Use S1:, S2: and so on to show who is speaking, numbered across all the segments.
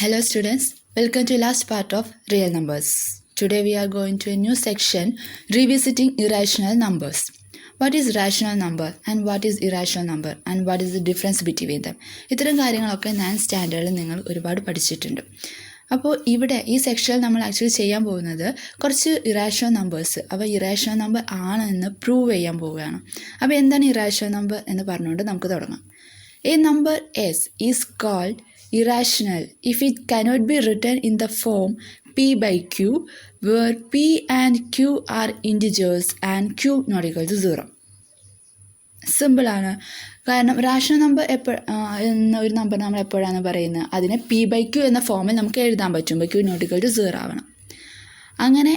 S1: Hello students, welcome to last part of real numbers. Today we are going to a new section, revisiting irrational numbers. What is rational number and what is irrational number and what is the difference between them? ഇത്തരം കാര്യങ്ങളൊക്കെ 9th സ്റ്റാൻഡേർഡിൽ നിങ്ങൾ ഒരുപാട് പഠിച്ചിട്ടുണ്ട്. അപ്പോൾ ഇവിടെ ഈ സെക്ഷനിൽ നമ്മൾ ആക്ച്വലി ചെയ്യാൻ പോകുന്നത് കുറച്ച് ഇറാഷണൽ നമ്പേഴ്സ് അവ ഇറാഷണൽ നമ്പർ ആണെന്ന് പ്രൂവ് ചെയ്യാൻ പോവുകയാണ്. അപ്പോൾ എന്താണ് ഇറാഷണൽ നമ്പർ എന്ന് പറഞ്ഞുകൊണ്ട് നമുക്ക് തുടങ്ങാം. A number S is called irrational if it cannot be written in the form P by Q, where P and Q are integers and Q not equal to 0. സിമ്പിളാണ്. കാരണം റാഷണൽ നമ്പർ ഒരു number നമ്മൾ എപ്പോഴാണ് പറയുന്നത്, അതിനെ P by Q എന്ന ഫോമിൽ നമുക്ക് എഴുതാൻ പറ്റുമ്പോൾ Q not equal to 0 ആവണം. അങ്ങനെ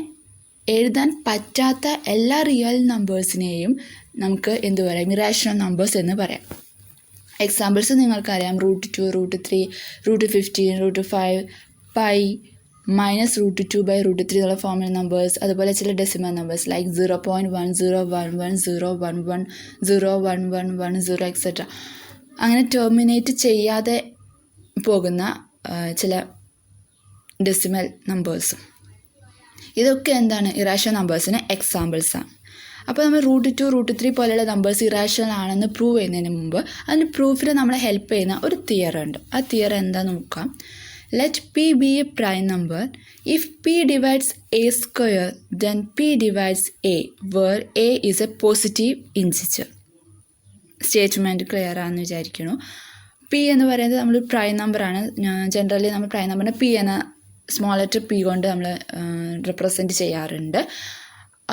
S1: എഴുതാൻ പറ്റാത്ത എല്ലാ റിയൽ നമ്പേഴ്സിനെയും നമുക്ക് എന്ത് പറയാം, ഇറാഷണൽ നമ്പേഴ്സ് എന്ന് പറയാം. എക്സാമ്പിൾസ് നിങ്ങൾക്കറിയാം. √2, √3, √15, √5, പൈ, -√2 by √3 എന്നുള്ള ഫോമിൽ നമ്പേഴ്സ്. അതുപോലെ ചില ഡെസിമൽ നമ്പേഴ്സ് ലൈക്ക് 0.101101101110 എക്സെട്ര. അങ്ങനെ ടെർമിനേറ്റ് ചെയ്യാതെ പോകുന്ന ചില ഡെസിമൽ നമ്പേഴ്സും. ഇതൊക്കെ എന്താണ്, ഇറാഷണൽ നമ്പേഴ്സിന് എക്സാമ്പിൾസാണ്. അപ്പോൾ നമ്മൾ √2, √3 പോലെയുള്ള നമ്പേഴ്സ് ഇറാഷണൽ ആണെന്ന് പ്രൂവ് ചെയ്യുന്നതിന് മുമ്പ് അതിന് പ്രൂഫിൽ നമ്മളെ ഹെൽപ്പ് ചെയ്യുന്ന ഒരു തിയറം ഉണ്ട്. ആ തിയറം എന്താണെന്ന് നോക്കാം. Let P be a prime number if P divides A square then P divides A, where A is a positive integer. Statement clear ആണെന്ന് വിചാരിക്കുന്നു. P എന്ന് പറയുന്നത് നമ്മൾ പ്രൈം നമ്പറാണ്. ജനറലി നമ്മൾ പ്രൈം നമ്പറിനെ P എന്ന സ്മോൾ ലെറ്റർ P കൊണ്ട് നമ്മൾ റെപ്രസെൻറ്റ് ചെയ്യാറുണ്ട്.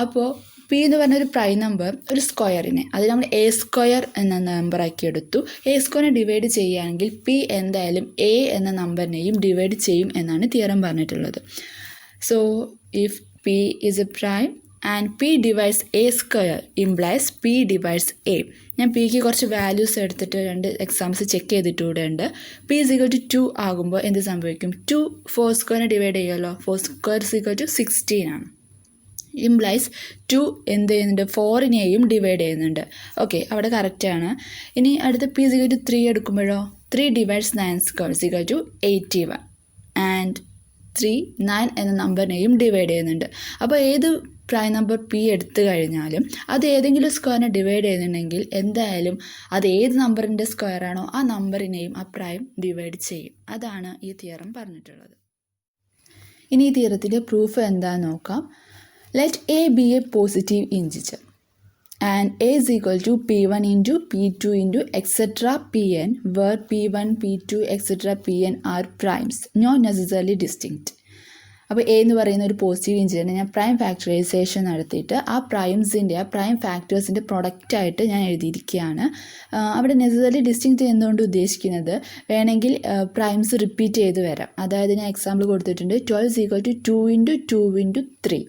S1: അപ്പോൾ P എന്ന് പറഞ്ഞൊരു പ്രൈം നമ്പർ ഒരു സ്ക്വയറിനെ അത് നമ്മൾ A സ്ക്വയർ എന്ന നമ്പറാക്കി എടുത്തു. A സ്ക്വയറിനെ ഡിവൈഡ് ചെയ്യുകയാണെങ്കിൽ P എന്തായാലും A എന്ന നമ്പറിനെയും ഡിവൈഡ് ചെയ്യും എന്നാണ് തിയറം പറഞ്ഞിട്ടുള്ളത്. So if P is A prime and P divides A square implies P divides A. ഞാൻ Pക്ക് കുറച്ച് വാല്യൂസ് എടുത്തിട്ട് 2 എക്സാംസ് ചെക്ക് ചെയ്തിട്ട് കൂടെ ഉണ്ട്. P is equal to 2 ആകുമ്പോൾ എന്ത് സംഭവിക്കും, 2 4 സ്ക്വയറിനെ ഡിവൈഡ് ചെയ്യുമല്ലോ. 4 സ്ക്വയർ is equal to 16 ആണ്. ഇംപ്ലൈസ് 2 എന്ത് ചെയ്യുന്നുണ്ട്, 4നെയും ഡിവൈഡ് ചെയ്യുന്നുണ്ട്. ഓക്കെ, അവിടെ കറക്റ്റാണ്. ഇനി അടുത്ത P is equal to 3 എടുക്കുമ്പോഴോ 3 divides 9 square is equal to 81 and 3 9 എന്ന നമ്പറിനെയും ഡിവൈഡ് ചെയ്യുന്നുണ്ട്. അപ്പോൾ ഏത് പ്രൈം നമ്പർ P എടുത്തു കഴിഞ്ഞാലും അത് ഏതെങ്കിലും സ്ക്വയറിനെ ഡിവൈഡ് ചെയ്യുന്നുണ്ടെങ്കിൽ എന്തായാലും അത് ഏത് നമ്പറിൻ്റെ സ്ക്വയർ ആണോ ആ നമ്പറിനെയും ആ പ്രൈം ഡിവൈഡ് ചെയ്യും. അതാണ് ഈ തിയറം പറഞ്ഞിട്ടുള്ളത്. ഇനി ഈ തിയറത്തിൻ്റെ പ്രൂഫ് എന്താണെന്ന് നോക്കാം. Let A be a positive integer and A is equal to P1 into P2 into etc. Pn, where P1, P2, etc. Pn are primes, not necessarily distinct. അപ്പോൾ A എന്ന് പറയുന്ന ഒരു പോസിറ്റീവ് ഇൻറ്റിജറിനെ ഞാൻ പ്രൈം ഫാക്ടറൈസേഷൻ നടത്തിയിട്ട് ആ prime ഫാക്ടേഴ്സിൻ്റെ പ്രൊഡക്റ്റായിട്ട് ഞാൻ എഴുതിയിരിക്കുകയാണ്. അവിടെ നെസസറി ഡിസ്റ്റിങ്ക്റ്റ് എന്തുകൊണ്ട് ഉദ്ദേശിക്കുന്നത്, വേണമെങ്കിൽ പ്രൈംസ് റിപ്പീറ്റ് ചെയ്ത് വരാം. അതായത് ഞാൻ എക്സാമ്പിൾ കൊടുത്തിട്ടുണ്ട്. 12 is equal to 2 into 2 into 3.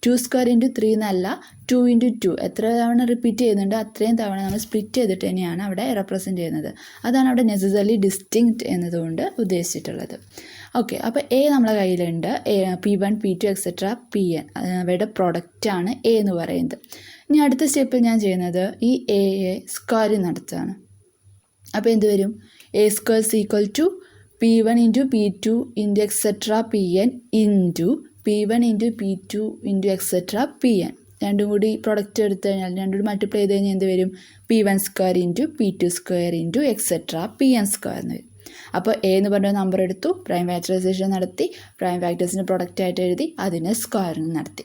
S1: 2 square into 3 എന്നല്ല, 2 into 2 എത്ര തവണ റിപ്പീറ്റ് ചെയ്യുന്നുണ്ട് അത്രയും തവണ നമ്മൾ സ്പ്ലിറ്റ് ചെയ്തിട്ട് തന്നെയാണ് അവിടെ റെപ്രസെൻറ്റ് ചെയ്യുന്നത്. അതാണ് അവിടെ നെസസറി ഡിസ്റ്റിങ്ക്റ്റ് എന്നതുകൊണ്ട് ഉദ്ദേശിച്ചിട്ടുള്ളത്. ഓക്കെ, അപ്പോൾ A നമ്മളെ കയ്യിലുണ്ട്. P1, P2 എക്സെട്ര Pn അവയുടെ പ്രൊഡക്റ്റാണ് A എന്ന് പറയുന്നത്. ഇനി അടുത്ത സ്റ്റെപ്പിൽ ഞാൻ ചെയ്യുന്നത് ഈ Aയെ സ്ക്വയറിങ് നടത്തുകയാണ്. അപ്പോൾ എന്ത് വരും, A square is equal to P1 into P2 into etcetera Pn into P1 into P2 into etcetera Pn. രണ്ടും കൂടി പ്രൊഡക്റ്റ് എടുത്തു കഴിഞ്ഞാൽ രണ്ടും കൂടി മൾട്ടിപ്ലൈ ചെയ്ത് കഴിഞ്ഞാൽ എന്ത് വരും, P1 square into P2 square into etcetera Pn square എന്ന് വരും. അപ്പോൾ A എന്ന് പറഞ്ഞ നമ്പർ എടുത്തു, പ്രൈം ഫാക്ടറൈസേഷൻ നടത്തി, പ്രൈം ഫാക്ടേഴ്സിൻ്റെ പ്രൊഡക്റ്റായിട്ട് എഴുതി, അതിനെ സ്ക്വയറിങ് നടത്തി.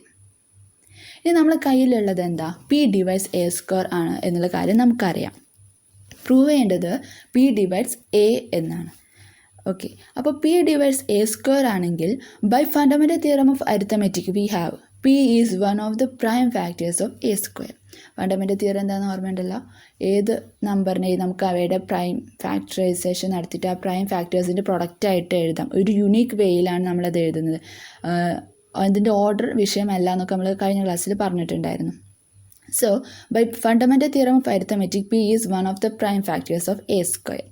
S1: ഇനി നമ്മളെ കയ്യിലുള്ളത് എന്താ, P ഡിവൈഡ്സ് A സ്ക്വയർ ആണ് എന്നുള്ള കാര്യം നമുക്കറിയാം. പ്രൂവ് ചെയ്യേണ്ടത് P ഡിവൈഡ്സ് A എന്നാണ്. ഓക്കെ, അപ്പോൾ P ഡിവൈഡ്സ് A സ്ക്വയർ ആണെങ്കിൽ by fundamental theorem of arithmetic we have P is one of the prime factors of A square. Fundamental theorem എന്താണെന്ന് ഓർമ്മയുണ്ടല്ലോ, ഏത് നമ്പറിനെയും നമുക്ക് അവയുടെ പ്രൈം ഫാക്ടറൈസേഷൻ നടത്തിയിട്ട് ആ പ്രൈം ഫാക്ടേഴ്സിൻ്റെ പ്രൊഡക്റ്റായിട്ട് എഴുതാം. ഒരു യുണീക്ക് വേയിലാണ് നമ്മളത് എഴുതുന്നത്. അതിൻ്റെ ഓർഡർ വിഷയമല്ല എന്നൊക്കെ നമ്മൾ കഴിഞ്ഞ ക്ലാസ്സിൽ പറഞ്ഞിട്ടുണ്ടായിരുന്നു. So by fundamental theorem of arithmetic P is one of the prime factors of A square.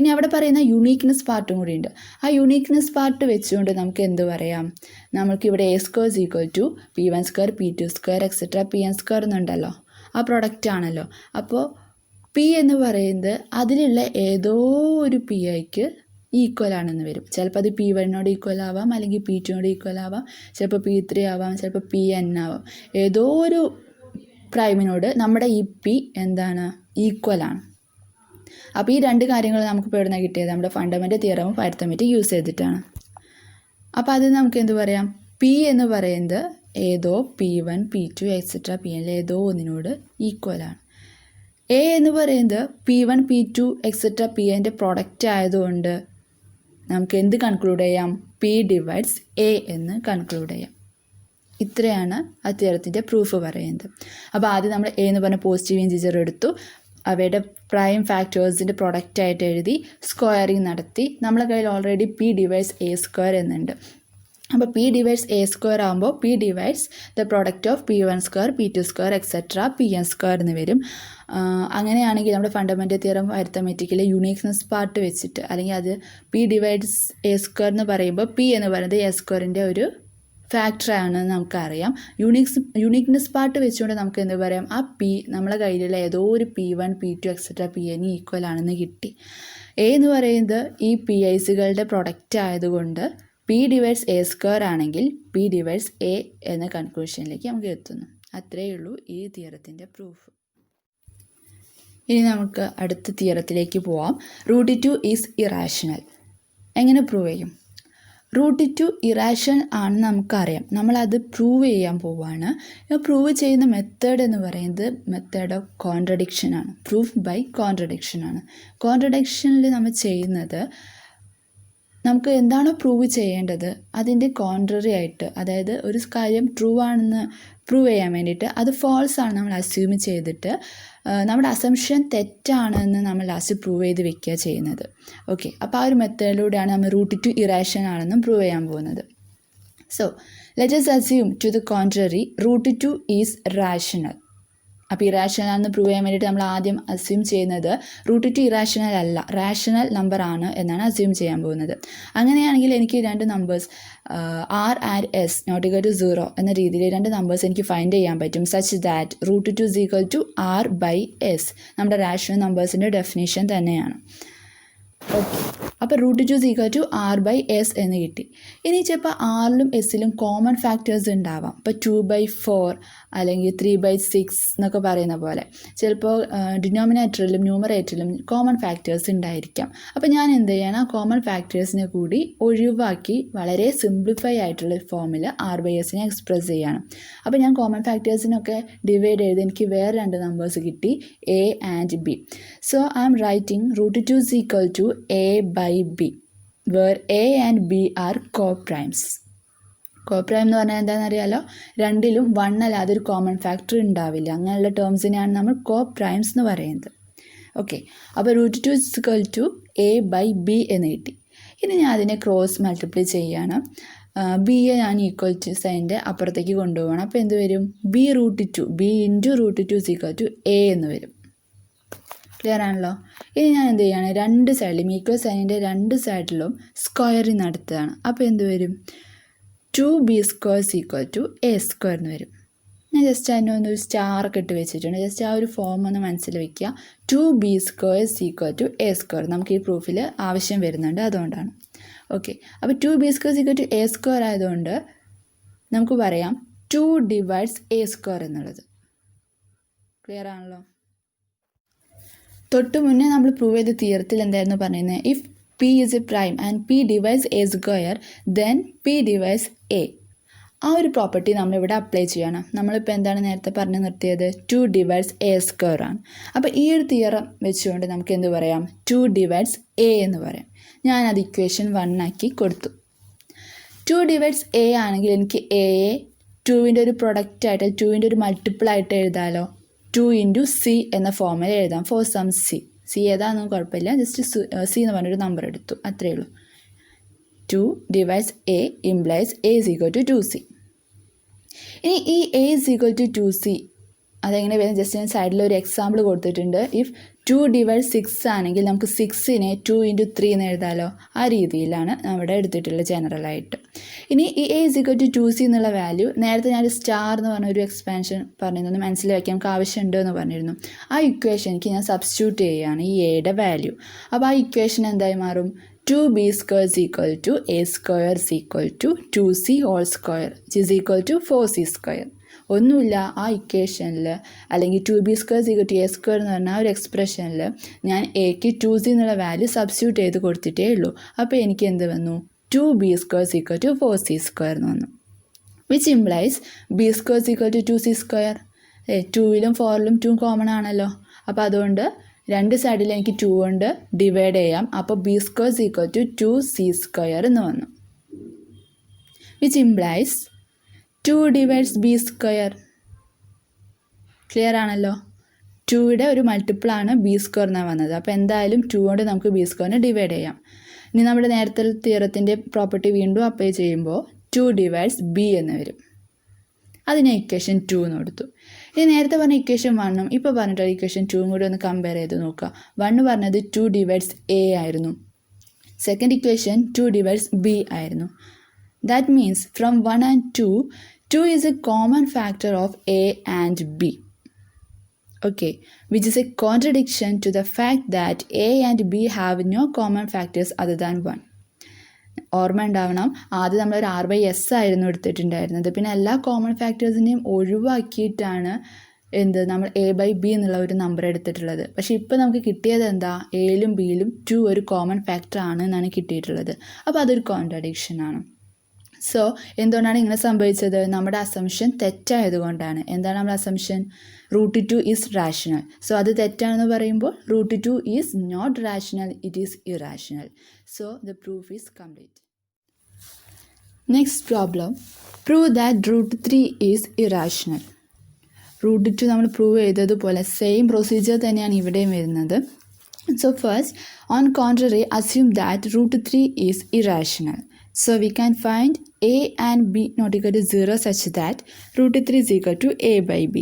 S1: ഇനി അവിടെ പറയുന്ന യുണീക്ക്നെസ് പാർട്ടും കൂടി ഉണ്ട്. ആ യുണീക്ക്നെസ് പാർട്ട് വെച്ചുകൊണ്ട് നമുക്ക് എന്ത് പറയാം, നമുക്കിവിടെ A square is equal to P1 square P2 square etcetera Pn square എന്നുണ്ടല്ലോ, ആ പ്രൊഡക്റ്റ് ആണല്ലോ. അപ്പോൾ P എന്ന് പറയുന്നത് അതിലുള്ള ഏതോ ഒരു P ഐക്ക് ഈക്വൽ ആണെന്ന് വരും. ചിലപ്പോൾ അത് P1 ഈക്വൽ ആവാം, അല്ലെങ്കിൽ P2 ഈക്വൽ ആവാം, ചിലപ്പോൾ P3 ആവാം, ചിലപ്പോൾ Pn ആവാം. ഏതോ ഒരു പ്രൈമിനോട് നമ്മുടെ ഈ P എന്താണ്, ഈക്വലാണ്. അപ്പോൾ ഈ രണ്ട് കാര്യങ്ങൾ നമുക്ക് ഇപ്പോൾ എവിടെ കിട്ടിയത്, നമ്മുടെ ഫണ്ടമെൻ്റൽ തിയറമും അരിത്മെറ്റിക് യൂസ് ചെയ്തിട്ടാണ്. അപ്പോൾ അത് നമുക്ക് എന്ത് പറയാം, P എന്ന് പറയുന്നത് ഏതോ P1 P2 എക്സെട്ര Pn ഏതോ ഒന്നിനോട് ഈക്വലാണ്. A എന്ന് പറയുന്നത് P1 P2 എക്സെട്ര Pൻ്റെ പ്രൊഡക്റ്റ് ആയതുകൊണ്ട് നമുക്ക് എന്ത് കൺക്ലൂഡ് ചെയ്യാം, P ഡിവൈഡ്സ് A എന്ന് കൺക്ലൂഡ് ചെയ്യാം. ഇത്രയാണ് ആ തിയറത്തിൻ്റെ പ്രൂഫ് പറയുന്നത്. അപ്പോൾ ആദ്യം നമ്മൾ A എന്ന് പറഞ്ഞ പോസിറ്റീവ് ഇൻറ്റിജർ എടുത്തു, അവയുടെ പ്രൈം ഫാക്ടേഴ്സിൻ്റെ പ്രൊഡക്റ്റായിട്ട് എഴുതി, സ്ക്വയറിങ് നടത്തി. നമ്മളെ കയ്യിൽ ഓൾറെഡി P ഡിവൈഡ്സ് A² എന്നുണ്ട്. അപ്പോൾ P ഡിവൈഡ്സ് A² ആകുമ്പോൾ P divides the product of P1² P2² etcetera Pn² എന്ന് വരും. അങ്ങനെയാണെങ്കിൽ നമ്മുടെ ഫണ്ടമെൻ്റൽ തിയറം അരിത്മെറ്റിക്കിലെ യുണീക്നെസ് പാർട്ട് വെച്ചിട്ട്, അല്ലെങ്കിൽ അത് P ഡിവൈഡ്സ് A² എന്ന് പറയുമ്പോൾ P എന്ന് പറയുന്നത് A²ൻ്റെ ഒരു ഫാക്ടറാണെന്ന് നമുക്കറിയാം. യുണീക്നെസ് പാർട്ട് വെച്ചുകൊണ്ട് നമുക്ക് എന്ത് പറയാം, ആ P നമ്മളെ കയ്യിലുള്ള ഏതോ ഒരു P1 P2 etcetera Pn equal ആണെന്ന് കിട്ടി. A എന്ന് പറയുന്നത് ഈ PICകളുടെ പ്രൊഡക്റ്റ് ആയതുകൊണ്ട് P ഡിവൈഡ്സ് A² ആണെങ്കിൽ P ഡിവൈഡ്സ് A എന്ന കൺക്ലൂഷനിലേക്ക് നമുക്ക് എത്തുന്നു. അത്രയേ ഉള്ളൂ ഈ തിയറത്തിൻ്റെ പ്രൂഫ്. ഇനി നമുക്ക് അടുത്ത തിയറത്തിലേക്ക് പോവാം. √2 ഈസ് ഇറാഷണൽ. എങ്ങനെ പ്രൂവ് ചെയ്യും? √2 ഇറാഷണൽ ആണെന്ന് നമുക്കറിയാം. നമ്മളത് പ്രൂവ് ചെയ്യാൻ പോവുകയാണ്. പ്രൂവ് ചെയ്യുന്ന മെത്തേഡ് എന്ന് പറയുന്നത് മെത്തേഡ് ഓഫ് കോൺട്രഡിക്ഷൻ ആണ്. പ്രൂഫ് ബൈ കോൺട്രഡിക്ഷൻ ആണ്. കോൺട്രഡിക്ഷനിൽ നമ്മൾ ചെയ്യുന്നത്, നമുക്ക് എന്താണോ പ്രൂവ് ചെയ്യേണ്ടത് അതിൻ്റെ കോൺട്രറി ആയിട്ട്, അതായത് ഒരു കാര്യം ട്രൂ ആണെന്ന് പ്രൂവ് ചെയ്യാൻ വേണ്ടിയിട്ട് അത് ഫാൾസ് ആണ് നമ്മൾ അസ്യൂം ചെയ്തിട്ട് നമ്മുടെ അസംഷൻ തെറ്റാണെന്ന് നമ്മൾ ലാസ്റ്റ് പ്രൂവ് ചെയ്ത് വെക്കുക ചെയ്യുന്നത്. ഓക്കെ, അപ്പോൾ ആ ഒരു മെത്തേഡിലൂടെയാണ് നമ്മൾ √2 ഇറാഷണൽ ആണെന്നും പ്രൂവ് ചെയ്യാൻ പോകുന്നത്. So let us assume to the contrary √2 is rational. അപ്പോൾ ഇറാഷണൽ ആണെന്ന് പ്രൂവ് ചെയ്യാൻ വേണ്ടിയിട്ട് നമ്മൾ ആദ്യം അസ്യൂം ചെയ്യുന്നത് √2 ഇറാഷണൽ അല്ല, റാഷണൽ നമ്പർ ആണ് എന്നാണ് അസ്യൂം ചെയ്യാൻ പോകുന്നത്. അങ്ങനെയാണെങ്കിൽ എനിക്ക് രണ്ട് numbers R and S not equal to 0 എന്ന രീതിയിൽ രണ്ട് നമ്പേഴ്സ് എനിക്ക് ഫൈൻഡ് ചെയ്യാൻ പറ്റും. Such that √2 is equal to R/S നമ്മുടെ റാഷണൽ നമ്പേഴ്സിൻ്റെ ഡെഫിനേഷൻ തന്നെയാണ്. ഓക്കെ, അപ്പോൾ √2 ഈസ് ഈക്വൽ ടു R/S എന്ന് കിട്ടി. ഇനി ചിലപ്പോൾ ആറിലും എസ്സിലും കോമൺ ഫാക്ടേഴ്സ് ഉണ്ടാവാം. ഇപ്പോൾ 2/4 അല്ലെങ്കിൽ 3/6 എന്നൊക്കെ പറയുന്ന പോലെ ചിലപ്പോൾ ഡിനോമിനേറ്ററിലും ന്യൂമറേറ്ററിലും കോമൺ ഫാക്ടേഴ്സ് ഉണ്ടായിരിക്കാം. അപ്പോൾ ഞാൻ എന്ത് ചെയ്യണം, ആ കോമൺ ഫാക്ടേഴ്സിനെ കൂടി ഒഴിവാക്കി വളരെ സിംപ്ലിഫൈ ആയിട്ടുള്ള ഫോമിൽ R/Sനെ എക്സ്പ്രസ് ചെയ്യണം. അപ്പോൾ ഞാൻ കോമൺ ഫാക്ടേഴ്സിനൊക്കെ ഡിവൈഡ് ചെയ്ത് എനിക്ക് വേറെ രണ്ട് നമ്പേഴ്സ് കിട്ടി, A and B. So I'm writing √2 is equal to A/B where A and B are co-primes. Coprime എന്ന് പറഞ്ഞാൽ എന്താണെന്ന് അറിയാലോ, രണ്ടിലും 1 അല്ലാതെ ഒരു കോമൺ ഫാക്ടർ ഉണ്ടാവില്ല. അങ്ങനെയുള്ള ടേംസിനെയാണ് നമ്മൾ കോപ്രൈംസ് എന്ന് പറയുന്നത്. ഓക്കെ, അപ്പോൾ √2 ഈസ് ഈക്വൽ ടു A/B എന്ന് കിട്ടി. ഇനി ഞാൻ അതിനെ ക്രോസ് മൾട്ടിപ്ലൈ ചെയ്യാണ്. ബിയെ ഞാൻ ഈക്വൽ ടു സൈൻ്റെ അപ്പുറത്തേക്ക് കൊണ്ടുപോകണം. അപ്പോൾ എന്ത് വരും, B into √2 is equal to A എന്ന് വരും. ക്ലിയർ ആണല്ലോ. ഇനി ഞാൻ എന്ത് ചെയ്യുകയാണ്, രണ്ട് സൈഡിലും ഈക്വൽ സൈനിൻ്റെ രണ്ട് സൈഡിലും സ്ക്വയറിങ് നടത്തുകയാണ്. അപ്പോൾ എന്ത് വരും, 2B² ഈക്വൽ ടു A² എന്ന് വരും. ഞാൻ ജസ്റ്റ് അതിനൊന്നൊരു സ്റ്റാറൊക്കെ ഇട്ട് വെച്ചിട്ടുണ്ട്. ജസ്റ്റ് ആ ഒരു ഫോം ഒന്ന് മനസ്സിൽ വയ്ക്കുക. 2B² equal to A². നമുക്ക് ഈ പ്രൂഫിൽ ആവശ്യം വരുന്നുണ്ട്, അതുകൊണ്ടാണ്. ഓക്കെ, അപ്പോൾ 2B² ഈക്വൽ ടു A² ആയതുകൊണ്ട് നമുക്ക് പറയാം 2 ഡിവൈഡ്സ് A² എന്നുള്ളത്. ക്ലിയർ ആണല്ലോ. തൊട്ട് മുന്നേ നമ്മൾ പ്രൂവ് ചെയ്ത തിയറത്തിൽ എന്തായിരുന്നു പറയുന്നത്, if P is A prime and P divides A² then P divides A. ആ ഒരു പ്രോപ്പർട്ടി നമ്മളിവിടെ അപ്ലൈ ചെയ്യണം. നമ്മളിപ്പോൾ എന്താണ് നേരത്തെ പറഞ്ഞു നിർത്തിയത്, 2 ഡിവൈഡ്സ് A² ആണ്. അപ്പോൾ ഈ ഒരു തിയറം വെച്ചുകൊണ്ട് നമുക്ക് എന്ത് പറയാം, 2 ഡിവൈഡ്സ് A എന്ന് പറയാം. ഞാനത് ഇക്വേഷൻ 1 ആക്കി കൊടുത്തു. 2 ഡിവൈഡ്സ് A ആണെങ്കിൽ എനിക്ക് Aയെ 2ൻ്റെ ഒരു പ്രൊഡക്റ്റായിട്ട് 2ൻ്റെ ഒരു മൾട്ടിപ്പിൾ ആയിട്ട് എഴുതാമല്ലോ. 2 ഇൻറ്റു C എന്ന ഫോമിൽ എഴുതാം. ഫോർ സം C ഏതാണെന്നും കുഴപ്പമില്ല, ജസ്റ്റ് C എന്ന് പറഞ്ഞൊരു നമ്പർ എടുത്തു, അത്രയേ ഉള്ളൂ. 2 divides A implies A is equal to 2C. ഇനി ഈ A is equal to 2C അതെങ്ങനെ വരുന്നത്, ജസ്റ്റ് ഞാൻ സൈഡിൽ ഒരു എക്സാമ്പിൾ കൊടുത്തിട്ടുണ്ട്. ഇഫ് 2 ഡിവൈഡ് 6 ആണെങ്കിൽ നമുക്ക് 6നെ 2 ഇൻറ്റു 3 എന്ന് എഴുതാമല്ലോ. ആ രീതിയിലാണ് അവിടെ എടുത്തിട്ടുള്ളത് ജനറലായിട്ട്. ഇനി ഈ A is equal to 2C എന്നുള്ള വാല്യൂ നേരത്തെ ഞാൻ സ്റ്റാർ എന്ന് പറഞ്ഞ ഒരു എക്സ്പാൻഷൻ പറഞ്ഞിരുന്നു, മനസ്സിൽ വയ്ക്കാൻ നമുക്ക് ആവശ്യമുണ്ട് എന്ന് പറഞ്ഞിരുന്നു. ആ ഇക്വേഷനിക്ക് ഞാൻ സബ്സ്റ്റിറ്റ്യൂട്ട് ചെയ്യുകയാണ് ഈ എയുടെ വാല്യൂ. അപ്പോൾ ആ ഇക്വേഷൻ എന്തായി മാറും, 2b square is equal to a square is equal to 2c whole square which is equal to 4c square. ഒന്നുമില്ല, ആ ഇക്വേഷനിൽ അല്ലെങ്കിൽ 2b square is equal to a square എന്ന് പറഞ്ഞാൽ ഒരു എക്സ്പ്രഷനിൽ ഞാൻ എക്ക് 2c എന്നുള്ള വാല്യൂ സബ്സ്റ്റിറ്റ്യൂട്ട് ചെയ്ത് കൊടുത്തിട്ടേ ഉള്ളൂ. അപ്പോൾ എനിക്ക് എന്ത് വന്നു? 2b square is equal to 4c square എന്ന് വന്നു. Which implies b square is equal to 2c square. 2ലും 4ലും 2 common ആണല്ലോ. അപ്പോൾ അതുകൊണ്ട് രണ്ട് സൈഡിൽ എനിക്ക് 2 കൊണ്ട് ഡിവൈഡ് ചെയ്യാം. അപ്പോൾ b square is equal to 2c square എന്ന് വന്നു. Which implies 2 divides b square. Clear ആണല്ലോ. 2യുടെ ഒരു മൾട്ടിപ്പിളാണ് b square എന്നാണ് വന്നത്. അപ്പോൾ എന്തായാലും 2 കൊണ്ട് നമുക്ക് b square ഡിവൈഡ് ചെയ്യാം. ഇനി നമ്മുടെ നേരത്തെ തിയറത്തിൻ്റെ പ്രോപ്പർട്ടി വീണ്ടും അപ്ലൈ ചെയ്യുമ്പോൾ 2 divides b എന്ന് വരും. അതിനെ ഇക്വേഷൻ 2 എന്ന് കൊടുത്തു. ഇനി നേരത്തെ പറഞ്ഞ ഇക്വേഷൻ 1ഉം ഇപ്പോൾ പറഞ്ഞിട്ടുള്ള ഇക്വേഷൻ 2ഉം കൂടി ഒന്ന് കമ്പയർ ചെയ്ത് നോക്കുക. 1 പറഞ്ഞത് 2 divides a ആയിരുന്നു. സെക്കൻഡ് ഇക്വേഷൻ 2 divides b ആയിരുന്നു. That means from 1 and 2, 2 is a common factor of a and b. Okay, which is a contradiction to the fact that a and b have no common factors other than 1. ഓർമ്മ ഉണ്ടാവണം, ആദ്യം നമ്മളൊരു r/s ആയിരുന്നു എടുത്തിട്ടുണ്ടായിരുന്നത്. പിന്നെ എല്ലാ common ഫാക്ടേഴ്സിനെയും ഒഴിവാക്കിയിട്ടാണ് നമ്മൾ a/b എന്നുള്ള ഒരു നമ്പർ എടുത്തിട്ടുള്ളത്. പക്ഷേ ഇപ്പോൾ നമുക്ക് കിട്ടിയത് എന്താ? എയിലും ബിയിലും 2 ഒരു കോമൺ ഫാക്ടർ ആണ് എന്നാണ് കിട്ടിയിട്ടുള്ളത്. അപ്പോൾ അതൊരു കോൺട്രഡിക്ഷൻ ആണ്. സോ എന്തുകൊണ്ടാണ് ഇങ്ങനെ സംഭവിച്ചത്? നമ്മുടെ അസംഷൻ തെറ്റായതുകൊണ്ടാണ്. എന്താണ് നമ്മുടെ അസംഷൻ? √2 is rational. സോ അത് തെറ്റാണെന്ന് പറയുമ്പോൾ √2 is not rational, it is irrational. So the proof is complete. Next problem, prove that √3 is irrational. √2 നമ്മൾ പ്രൂവ് ചെയ്തതുപോലെ സെയിം പ്രൊസീജിയർ തന്നെയാണ് ഇവിടെയും വരുന്നത്. So first, on contrary assume that √3 is irrational. So we can find a and b not equal to 0 such that √3 is equal to a/b.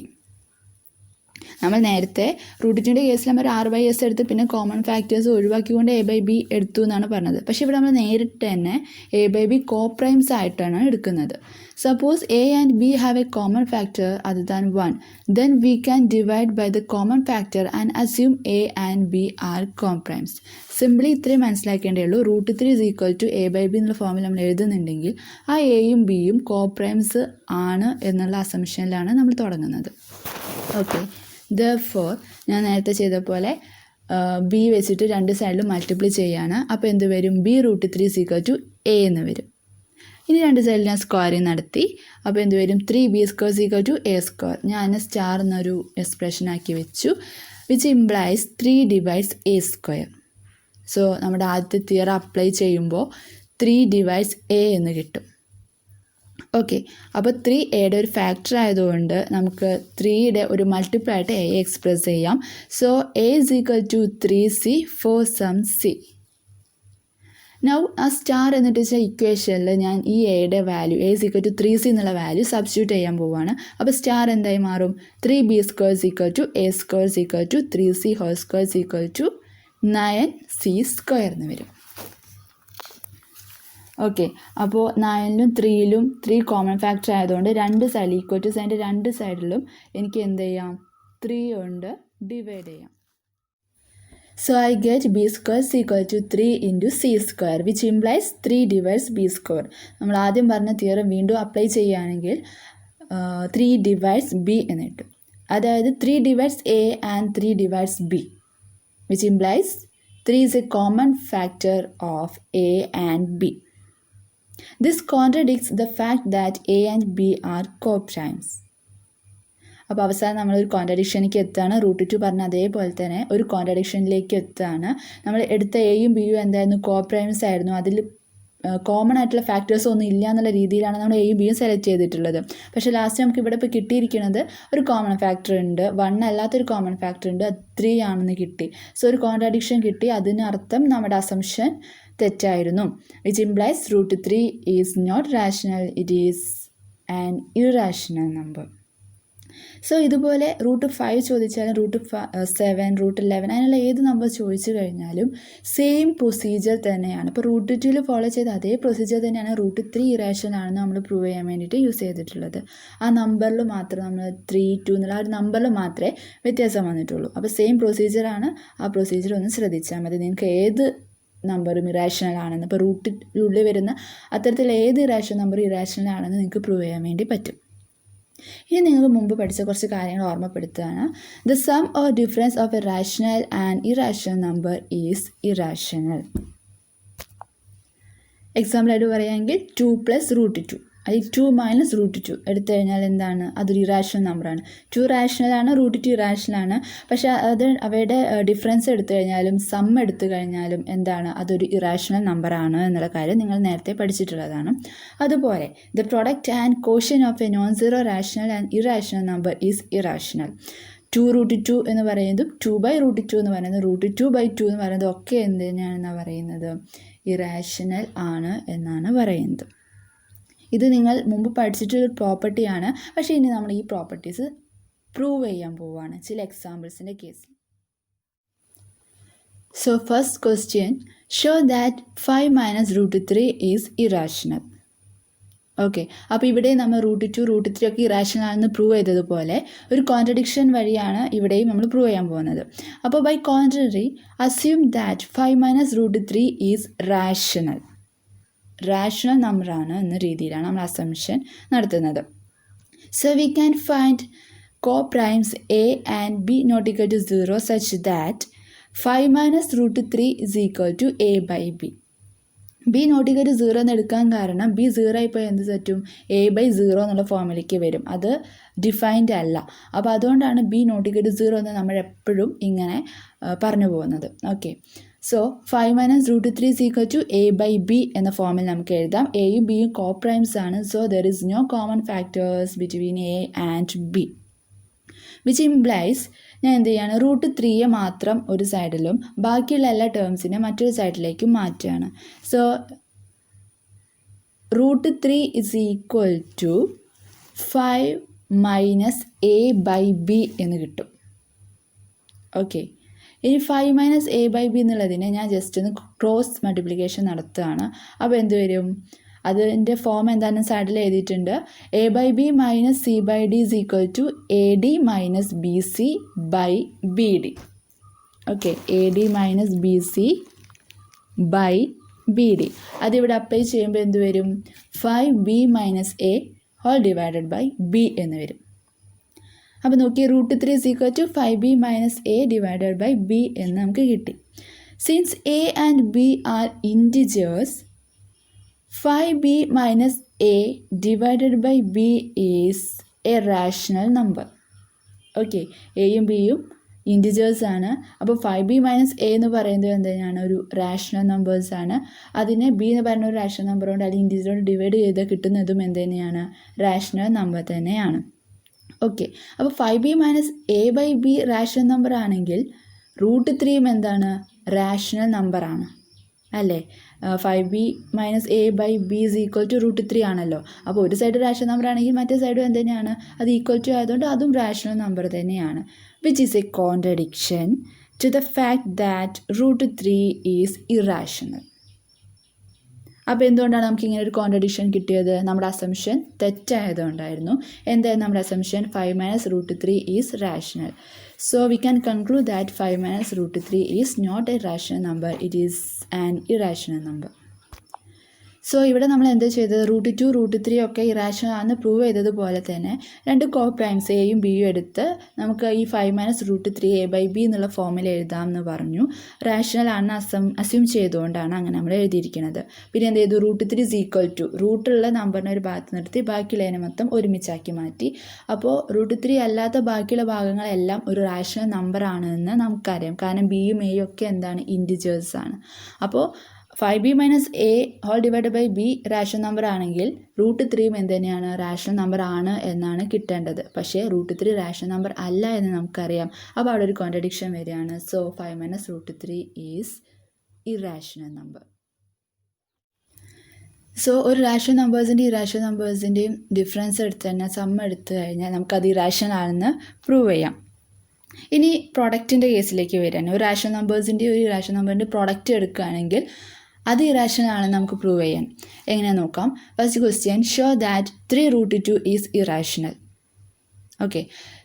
S1: നമ്മൾ നേരത്തെ √2ൻ്റെ കേസിൽ നമ്മൾ r/s എടുത്ത് പിന്നെ കോമൺ ഫാക്ടേഴ്സ് ഒഴിവാക്കിക്കൊണ്ട് a/b എടുത്തു എന്നാണ് പറഞ്ഞത്. പക്ഷേ ഇവിടെ നമ്മൾ നേരിട്ട് തന്നെ a/b കോപ്രൈംസ് ആയിട്ടാണ് എടുക്കുന്നത്. Suppose a and b have a common factor other than 1, then we can divide by the common factor and assume a and b are coprimes. Simply ഇത്രയും മനസ്സിലാക്കേണ്ടേ ഉള്ളൂ. √3 is equal to a/b എന്നുള്ള ഫോമിൽ നമ്മൾ എഴുതുന്നുണ്ടെങ്കിൽ ആ എയും ബിയും കോപ്രൈംസ് ആണ് എന്നുള്ള അസംഷനിലാണ് നമ്മൾ തുടങ്ങുന്നത്. ഓക്കെ, therefore ഞാൻ നേരത്തെ ചെയ്ത പോലെ ബി വെച്ചിട്ട് രണ്ട് സൈഡിലും മൾട്ടിപ്ലൈ ചെയ്യാണ്. അപ്പോൾ എന്ത് വരും? b √3 is equal to a എന്ന് വരും. ഇനി രണ്ട് സൈഡിൽ ഞാൻ സ്ക്വയറിങ് നടത്തി. അപ്പോൾ എന്ത് വരും? 3b square is equal to a square. ഞാൻ സ്റ്റാർ എന്നൊരു എക്സ്പ്രഷൻ ആക്കി വെച്ചു. Which implies 3 divides a square. So നമ്മുടെ ആദ്യത്തെ തിയറ അപ്ലൈ ചെയ്യുമ്പോൾ 3 divides a എന്ന് കിട്ടും. ഓക്കെ, അപ്പോൾ 3a ഒരു ഫാക്ടർ ആയതുകൊണ്ട് നമുക്ക് 3യുടെ ഒരു മൾട്ടിപ്പിൾ ആയിട്ട് a എക്സ്പ്രസ് ചെയ്യാം. So a is equal to 3c for some c. Now ആ സ്റ്റാർ എന്നിട്ട് വെച്ചാൽ ഇക്വേഷനിൽ ഞാൻ ഈ എയുടെ value a is equal to 3c എന്നുള്ള വാല്യൂ സബ്സ്റ്റിറ്റ്യൂട്ട് ചെയ്യാൻ പോവുകയാണ്. അപ്പോൾ സ്റ്റാർ എന്തായി മാറും? 3b square is equal to a square is equal to 3c whole square is equal to 9c square എന്ന് വരും. ഓക്കെ, അപ്പോൾ 9ലും 3ലും 3 കോമൺ ഫാക്ടർ ആയതുകൊണ്ട് രണ്ട് സൈഡിൽ ഈക്വൽ ടു സൈഡിൻ്റെ രണ്ട് സൈഡിലും എനിക്ക് എന്ത് ചെയ്യാം? 3 കൊണ്ട് ഡിവൈഡ് ചെയ്യാം. So I get b square is equal to 3 into c square which implies 3 divides b square. നമ്മൾ ആദ്യം പറഞ്ഞ തിയറം വീണ്ടും അപ്ലൈ ചെയ്യുകയാണെങ്കിൽ 3 divides b എന്ന് കിട്ടും. അതായത് 3 divides a and 3 divides b, which implies 3 is a common factor of a and b. This contradicts the fact that a and b are coprimes. അപ്പോൾ അവസാനം നമ്മളൊരു കോൺട്രഡിക്ഷനിലേക്ക് എത്തുകയാണ്. √2 പറഞ്ഞ അതേപോലെ തന്നെ ഒരു കോൺട്രഡിക്ഷനിലേക്ക് എത്തുകയാണ്. നമ്മൾ എടുത്ത എയും ബിയും എന്തായിരുന്നു? കോപ്രൈംസ് ആയിരുന്നു. അതിൽ കോമൺ ആയിട്ടുള്ള ഫാക്ടേഴ്സ് ഒന്നും ഇല്ല എന്നുള്ള രീതിയിലാണ് നമ്മൾ എയും ബിയും സെലക്ട് ചെയ്തിട്ടുള്ളത്. പക്ഷേ ലാസ്റ്റ് നമുക്ക് ഇവിടെ ഇപ്പോൾ കിട്ടിയിരിക്കുന്നത് ഒരു കോമൺ ഫാക്ടർ ഉണ്ട്, 1 അല്ലാത്തൊരു കോമൺ ഫാക്ടർ ഉണ്ട്, 3 ആണെന്ന് കിട്ടി. സോ ഒരു കോൺട്രഡിക്ഷൻ കിട്ടി. അതിനർത്ഥം നമ്മുടെ അസംഷൻ തെറ്റായിരുന്നു. Which implies √3 is not rational, it is an irrational number. So ഇതുപോലെ √5 ചോദിച്ചാലും √7 √11 അതിനുള്ള ഏത് നമ്പർ ചോദിച്ചു കഴിഞ്ഞാലും സെയിം പ്രൊസീജിയർ തന്നെയാണ്. ഇപ്പോൾ √2 ഫോളോ ചെയ്ത അതേ പ്രൊസീജിയർ തന്നെയാണ് √3 ഇറാഷണൽ ആണെന്ന് നമ്മൾ പ്രൂവ് ചെയ്യാൻ വേണ്ടിയിട്ട് യൂസ് ചെയ്തിട്ടുള്ളത്. ആ നമ്പറിൽ മാത്രം നമ്മൾ 3, 2 എന്നുള്ള ആ ഒരു നമ്പറിൽ മാത്രമേ വ്യത്യാസം വന്നിട്ടുള്ളൂ. അപ്പോൾ സെയിം പ്രൊസീജിയറാണ്. ആ പ്രൊസീജിയർ ഒന്ന് ശ്രദ്ധിച്ചാൽ മതി. നിങ്ങൾക്ക് ഏത് നമ്പറും ഇറാഷണൽ ആണെന്ന്. ഇപ്പോൾ റൂട്ടിനുള്ളിൽ വരുന്ന അത്തരത്തിൽ ഏത് ഇറാഷണൽ നമ്പർ ഇറാഷണൽ ആണെന്ന് നിങ്ങൾക്ക് പ്രൂവ് ചെയ്യാൻ വേണ്ടി പറ്റും. ഇനി നിങ്ങൾ മുമ്പ് പഠിച്ച കുറച്ച് കാര്യങ്ങൾ ഓർമ്മപ്പെടുത്തുകയാണ്. The sum or difference of a rational and irrational number is irrational. എക്സാമ്പിളായിട്ട് പറയുകയാണെങ്കിൽ 2 + √2 അല്ലെങ്കിൽ 2 - √2 എടുത്തു കഴിഞ്ഞാൽ എന്താണ്? അതൊരു ഇറാഷണൽ നമ്പറാണ്. 2 റാഷണലാണ്, √2 ഇറാഷണലാണ്. പക്ഷേ അവയുടെ ഡിഫറൻസ് എടുത്തു കഴിഞ്ഞാലും സം എടുത്തു കഴിഞ്ഞാലും എന്താണ്? അതൊരു ഇറാഷണൽ നമ്പറാണ് എന്നുള്ള കാര്യം നിങ്ങൾ നേരത്തെ പഠിച്ചിട്ടുള്ളതാണ്. അതുപോലെ the product and quotient of A non zero rational and irrational number is irrational. 2√2 എന്ന് പറയുന്നതും 2/√2 എന്ന് പറയുന്നത് √2/2 എന്ന് പറയുന്നത് ഒക്കെ എന്തിനാണെന്നാണ് പറയുന്നത്? ഇറാഷണൽ ആണ് എന്നാണ് പറയുന്നത്. ഇത് നിങ്ങൾ മുമ്പ് പഠിച്ചിട്ടൊരു പ്രോപ്പർട്ടിയാണ്. പക്ഷേ ഇനി നമ്മൾ ഈ പ്രോപ്പർട്ടീസ് പ്രൂവ് ചെയ്യാൻ പോവുകയാണ് ചില എക്സാമ്പിൾസിൻ്റെ കേസിൽ. So first question, show that 5 - √3 is irrational. Okay, അപ്പോൾ ഇവിടെ നമ്മൾ √2, √3 ഒക്കെ ഇറാഷണൽ ആണെന്ന് പ്രൂവ് ചെയ്തതുപോലെ ഒരു കോൺട്രഡിക്ഷൻ വഴിയാണ് ഇവിടെയും നമ്മൾ പ്രൂവ് ചെയ്യാൻ പോകുന്നത്. അപ്പോൾ by contrary assume that 5 - √3 is rational. Rational നമ്പറാണ് എന്ന രീതിയിലാണ് നമ്മൾ അസംഷൻ നടത്തുന്നത്. So we can find coprimes A and B not equal to 0 such that 5 - √3 is equal to a/b. B not equal to 0 എന്ന് എടുക്കാൻ കാരണം ബി 0 ഇപ്പോൾ എന്ത് പറ്റും? a/0 എന്നുള്ള ഫോമിലേക്ക് വരും. അത് ഡിഫൈൻഡ് അല്ല. അപ്പോൾ അതുകൊണ്ടാണ് ബി നോട്ട് ഈക്വൽ ടു 0 എന്ന് നമ്മൾ എപ്പോഴും ഇങ്ങനെ പറഞ്ഞു പോകുന്നത്. Okay, so 5 - √3 is equal to a/b എന്ന ഫോമിൽ നമുക്ക് എഴുതാം. എയും ബിയും കോപ്രൈംസ് ആണ്. So there is no common factors between A and B, which implies ഞാൻ എന്ത് ചെയ്യാണ്? √3 മാത്രം ഒരു സൈഡിലും ബാക്കിയുള്ള എല്ലാ ടേംസിനെ മറ്റൊരു സൈഡിലേക്കും മാറ്റുകയാണ്. So √3 is equal to 5 - a/b എന്ന് കിട്ടും. ഓക്കെ, ഇനി 5 - a/b എന്നുള്ളതിനെ ഞാൻ ജസ്റ്റ് ഒന്ന് ക്രോസ് മൾട്ടിപ്ലിക്കേഷൻ നടത്തുകയാണ്. അപ്പോൾ എന്ത് വരും? അതിൻ്റെ ഫോം എന്താണെന്ന് സൈഡിൽ എഴുതിയിട്ടുണ്ട്. a/b - c/d is equal to ad - bc/bd. Okay, ad - bc/bd. അതിവിടെ അപ്ലൈ ചെയ്യുമ്പോൾ എന്ത് വരും? 5b - a whole divided by b എന്ന് വരും. അപ്പോൾ നോക്കി, √3 is equal to 5b - a divided by b എന്ന് നമുക്ക് കിട്ടി. Since a and b are integers, 5b - a divided by b is a rational number. Okay, എയും ബിയും ഇൻറ്റിജേഴ്സ് ആണ്. അപ്പോൾ 5b - a എന്ന് പറയുന്നത് എന്തിനാണ്? ഒരു റാഷണൽ നമ്പേഴ്സാണ്. അതിനെ ബി എന്ന് പറയുന്ന ഒരു റാഷണൽ നമ്പർ കൊണ്ട് അല്ലെങ്കിൽ ഇൻറ്റിജറോട് ഡിവൈഡ് ചെയ്ത് കിട്ടുന്നതും എന്തിനെയാണ്? റാഷണൽ നമ്പർ തന്നെയാണ്. ഓക്കെ, അപ്പോൾ 5b - a/b റാഷണൽ നമ്പർ ആണെങ്കിൽ √3 എന്താണ്? റാഷണൽ നമ്പറാണ് അല്ലേ? 5b - a/b is equal to √3 ആണല്ലോ. അപ്പോൾ ഒരു സൈഡ് റാഷണൽ നമ്പർ ആണെങ്കിൽ മറ്റേ സൈഡും എന്തിനാണ്? അത് ഈക്വൽ ടു ആയതുകൊണ്ട് അതും റാഷണൽ നമ്പർ തന്നെയാണ്. Which is a contradiction to the fact that √3 is irrational. അപ്പോൾ എന്തുകൊണ്ടാണ് നമുക്ക് ഇങ്ങനെ ഒരു കോൺട്രഡിക്ഷൻ കിട്ടിയത്? നമ്മുടെ അസംഷൻ തെറ്റായതുകൊണ്ടായിരുന്നു. എന്തായിരുന്നു നമ്മുടെ assumption? 5 - √3 is rational. So we can conclude that 5 - √3 is not a rational number, it is an irrational number. So ഇവിടെ നമ്മൾ എന്താ ചെയ്തത്? √2, √3 ഒക്കെ ഇറാഷണൽ ആണെന്ന് പ്രൂവ് ചെയ്തതുപോലെ തന്നെ രണ്ട് കോപ്രൈംസ് എയും ബിയും എടുത്ത് നമുക്ക് ഈ 5 - √3 a/b എന്നുള്ള ഫോമിൽ എഴുതാം എന്ന് പറഞ്ഞു. റാഷണൽ ആണെന്ന് അസ്യൂം ചെയ്തുകൊണ്ടാണ് അങ്ങനെ നമ്മൾ എഴുതിയിരിക്കുന്നത്. പിന്നെ എന്ത് ചെയ്തു? √3 ഈസ് ഈക്വൽ ടു റൂട്ടുള്ള നമ്പറിനെ ഒരു ഭാഗത്ത് നിർത്തി ബാക്കിയുള്ളതിനെ മൊത്തം ഒരുമിച്ചാക്കി മാറ്റി. അപ്പോൾ √3 അല്ലാത്ത ബാക്കിയുള്ള ഭാഗങ്ങളെല്ലാം ഒരു റാഷണൽ നമ്പറാണ് എന്ന് നമുക്കറിയാം. കാരണം ബിയും എയും ഒക്കെ എന്താണ്? ഇൻറ്റിജേഴ്സ് ആണ്. അപ്പോൾ 5b - a whole divide by b rational number ആണെങ്കിൽ √3 എന്ത് തന്നെയാണ്? റാഷണൽ നമ്പർ ആണ് എന്നാണ് കിട്ടേണ്ടത്. പക്ഷേ √3 റാഷണൽ നമ്പർ അല്ല എന്ന് നമുക്കറിയാം. അപ്പോൾ അവിടെ ഒരു കോൺട്രഡിക്ഷൻ വരികയാണ്. So 5 - √3 is irrational number. So ഒരു റാഷണൽ നമ്പേഴ്സിൻ്റെയും ഇറാഷണൽ നമ്പേഴ്സിൻ്റെയും ഡിഫറൻസ് എടുത്ത് തന്നെ സം എടുത്തു കഴിഞ്ഞാൽ നമുക്കത് ഇറാഷണൽ ആണെന്ന് പ്രൂവ് ചെയ്യാം. ഇനി പ്രൊഡക്റ്റിൻ്റെ കേസിലേക്ക് വരികയാണ്. ഒരു റാഷണൽ നമ്പേഴ്സിൻ്റെ ഒരു ഇറാഷണൽ നമ്പറിൻ്റെ പ്രൊഡക്റ്റ് എടുക്കുകയാണെങ്കിൽ അത് ഇറാഷണൽ ആണെന്ന് നമുക്ക് പ്രൂവ് ചെയ്യാൻ. എങ്ങനെയാണെന്ന് നോക്കാം. First question, show that 3√2 is irrational. Okay,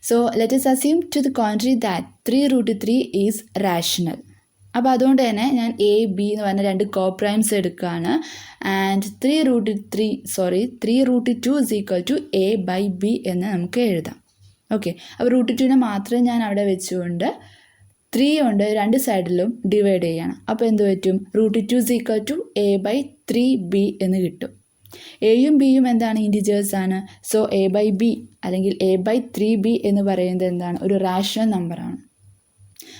S1: so let us assume to the contrary that 3√3 is rational. അപ്പോൾ അതുകൊണ്ട് തന്നെ ഞാൻ എ ബി എന്ന് പറഞ്ഞ 2 കോപ്രൈംസ് എടുക്കുകയാണ്. And 3√2 is equal to a/b എന്ന് നമുക്ക് എഴുതാം. ഓക്കെ, അപ്പോൾ √2 മാത്രം ഞാൻ അവിടെ വെച്ചുകൊണ്ട് 3 കൊണ്ട് 2 സൈഡിലും ഡിവൈഡ് ചെയ്യണം. അപ്പോൾ എന്ത് പറ്റും? √2 is equal to a/3b എന്ന് കിട്ടും. എയും ബിയും എന്താണ്? ഇൻറ്റിജേഴ്സ് ആണ്. സോ a/b അല്ലെങ്കിൽ a/3b എന്ന് പറയുന്നത് എന്താണ്? ഒരു റാഷണൽ നമ്പറാണ്.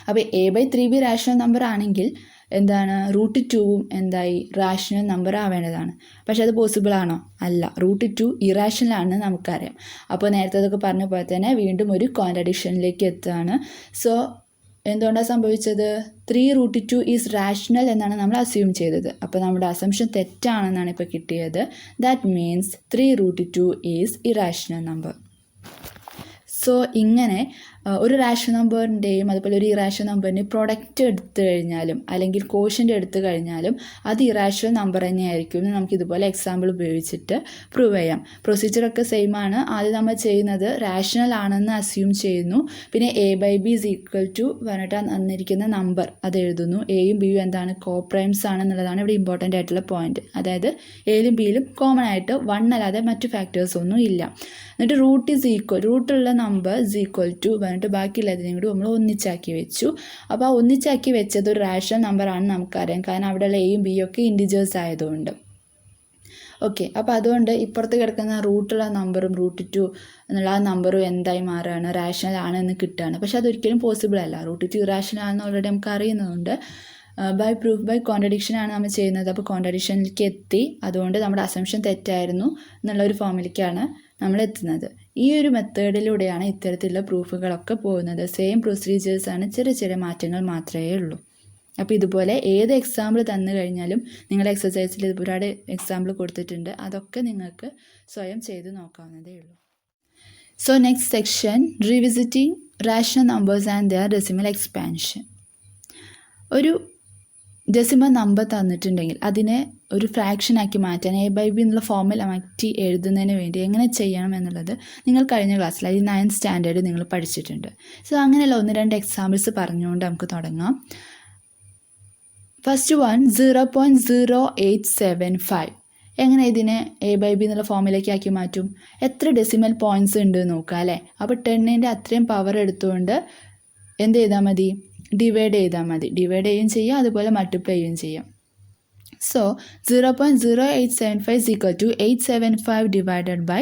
S1: അപ്പോൾ a/3b റാഷണൽ നമ്പർ ആണെങ്കിൽ എന്താണ്? √2ഉം എന്തായി? റാഷണൽ നമ്പർ ആവേണ്ടതാണ്. പക്ഷെ അത് പോസിബിൾ ആണോ? അല്ല. √2 ഇറാഷണൽ ആണെന്ന് നമുക്കറിയാം. അപ്പോൾ നേരത്തെ അതൊക്കെ പറഞ്ഞ പോലെ തന്നെ വീണ്ടും ഒരു കോൺട്രഡിക്ഷനിലേക്ക് എത്തുകയാണ്. സോ എന്തുകൊണ്ടാണ് സംഭവിച്ചത്? 3√2 ഈസ് റാഷണൽ എന്നാണ് നമ്മൾ അസ്യൂം ചെയ്തത്. അപ്പോൾ നമ്മുടെ അസംഷൻ തെറ്റാണെന്നാണ് ഇപ്പോൾ കിട്ടിയത്. That means 3√2 is irrational number. So ഇങ്ങനെ ഒരു റാഷണൽ നമ്പറിൻ്റെയും അതുപോലെ ഒരു ഇറാഷണൽ നമ്പറിൻ്റെയും പ്രൊഡക്റ്റ് എടുത്തു കഴിഞ്ഞാലും അല്ലെങ്കിൽ കോഷ്യൻ്റ് എടുത്തു കഴിഞ്ഞാലും അത് ഇറാഷണൽ നമ്പർ തന്നെയായിരിക്കും എന്ന് നമുക്കിതുപോലെ എക്സാമ്പിൾ ഉപയോഗിച്ചിട്ട് പ്രൂവ് ചെയ്യാം. പ്രൊസീജിയറൊക്കെ സെയിം ആണ്. ആദ്യം നമ്മൾ ചെയ്യുന്നത് റാഷണൽ ആണെന്ന് അസ്യൂം ചെയ്യുന്നു. പിന്നെ a/b is equal to പറഞ്ഞിട്ട് തന്നിരിക്കുന്ന നമ്പർ അത് എഴുതുന്നു. എയും ബിയും എന്താണ്? കോപ്രൈംസ് ആണെന്നുള്ളതാണ് ഇവിടെ ഇമ്പോർട്ടൻ്റ് ആയിട്ടുള്ള പോയിന്റ്. അതായത് എയിലും ബിയിലും കോമൺ ആയിട്ട് 1 അല്ലാതെ മറ്റു ഫാക്ടേഴ്സ് ഒന്നും ഇല്ല. എന്നിട്ട് റൂട്ടുള്ള നമ്പർ is equal to പറഞ്ഞിട്ട് ബാക്കിയുള്ളതിനെയും കൂടി നമ്മൾ ഒന്നിച്ചാക്കി വെച്ചു. അപ്പോൾ ആ ഒന്നിച്ചാക്കി വെച്ചത് ഒരു റാഷണൽ നമ്പറാണെന്ന് നമുക്കറിയാം. കാരണം അവിടെയുള്ള എയും ബിയും ഒക്കെ ഇൻറ്റിജേഴ്സ് ആയതുകൊണ്ട്. ഓക്കെ, അപ്പോൾ അതുകൊണ്ട് ഇപ്പുറത്ത് കിടക്കുന്ന റൂട്ടുള്ള നമ്പറും √2 എന്നുള്ള ആ നമ്പറും എന്തായി മാറുകയാണ്? റാഷണൽ ആണെന്ന് കിട്ടുകയാണ്. പക്ഷെ അതൊരിക്കലും പോസിബിൾ അല്ല. √2 ഇറാഷണൽ ആണെന്ന് ഓൾറെഡി നമുക്ക് അറിയുന്നതുകൊണ്ട് ബൈ കോൺട്രഡിക്ഷൻ ആണ് നമ്മൾ ചെയ്യുന്നത്. അപ്പോൾ കോൺട്രഡിക്ഷനിലേക്ക് എത്തി. അതുകൊണ്ട് നമ്മുടെ അസംഷൻ തെറ്റായിരുന്നു എന്നുള്ളൊരു ഫോമിലേക്കാണ് നമ്മൾ എത്തുന്നത്. ഈ ഒരു മെത്തേഡിലൂടെയാണ് ഇത്തരത്തിലുള്ള പ്രൂഫുകളൊക്കെ പോകുന്നത്. സെയിം പ്രൊസീജിയേഴ്സാണ്, ചെറിയ ചെറിയ മാറ്റങ്ങൾ മാത്രമേ ഉള്ളൂ. അപ്പോൾ ഇതുപോലെ ഏത് എക്സാമ്പിൾ തന്നു കഴിഞ്ഞാലും നിങ്ങളുടെ എക്സസൈസിൽ ഒരുപാട് എക്സാമ്പിൾ കൊടുത്തിട്ടുണ്ട്. അതൊക്കെ നിങ്ങൾക്ക് സ്വയം ചെയ്ത് നോക്കാവുന്നതേ ഉള്ളൂ. So next section, revisiting rational numbers and their decimal expansion. ഒരു ഡെസിമൽ നമ്പർ തന്നിട്ടുണ്ടെങ്കിൽ അതിനെ ഒരു ഫ്രാക്ഷനാക്കി മാറ്റാൻ a/b എന്നുള്ള ഫോമിൽ മാറ്റി എഴുതുന്നതിന് വേണ്ടി എങ്ങനെ ചെയ്യണം എന്നുള്ളത് നിങ്ങൾ കഴിഞ്ഞ ക്ലാസ്സിൽ അതായത് 9th സ്റ്റാൻഡേർഡ് നിങ്ങൾ പഠിച്ചിട്ടുണ്ട്. സോ അങ്ങനെയുള്ള 1-2 എക്സാമ്പിൾസ് പറഞ്ഞുകൊണ്ട് നമുക്ക് തുടങ്ങാം. First one 0.0875. എങ്ങനെ ഇതിനെ a/b എന്നുള്ള ഫോമിലേക്ക് ആക്കി മാറ്റും? എത്ര ഡെസിമൽ പോയിൻറ്റ്സ് ഉണ്ട് നോക്കുക അല്ലേ? അപ്പോൾ 10ൻ്റെ അത്രയും പവർ എടുത്തുകൊണ്ട് എന്ത് ചെയ്താൽ മതി? ഡിവൈഡ് ചെയ്താൽ മതി. ഡിവൈഡ് ചെയ്യുകയും ചെയ്യാം, അതുപോലെ മൾട്ടിപ്ലൈ ചെയ്യുകയും ചെയ്യാം. So 0.0875 is equal to 875 divided by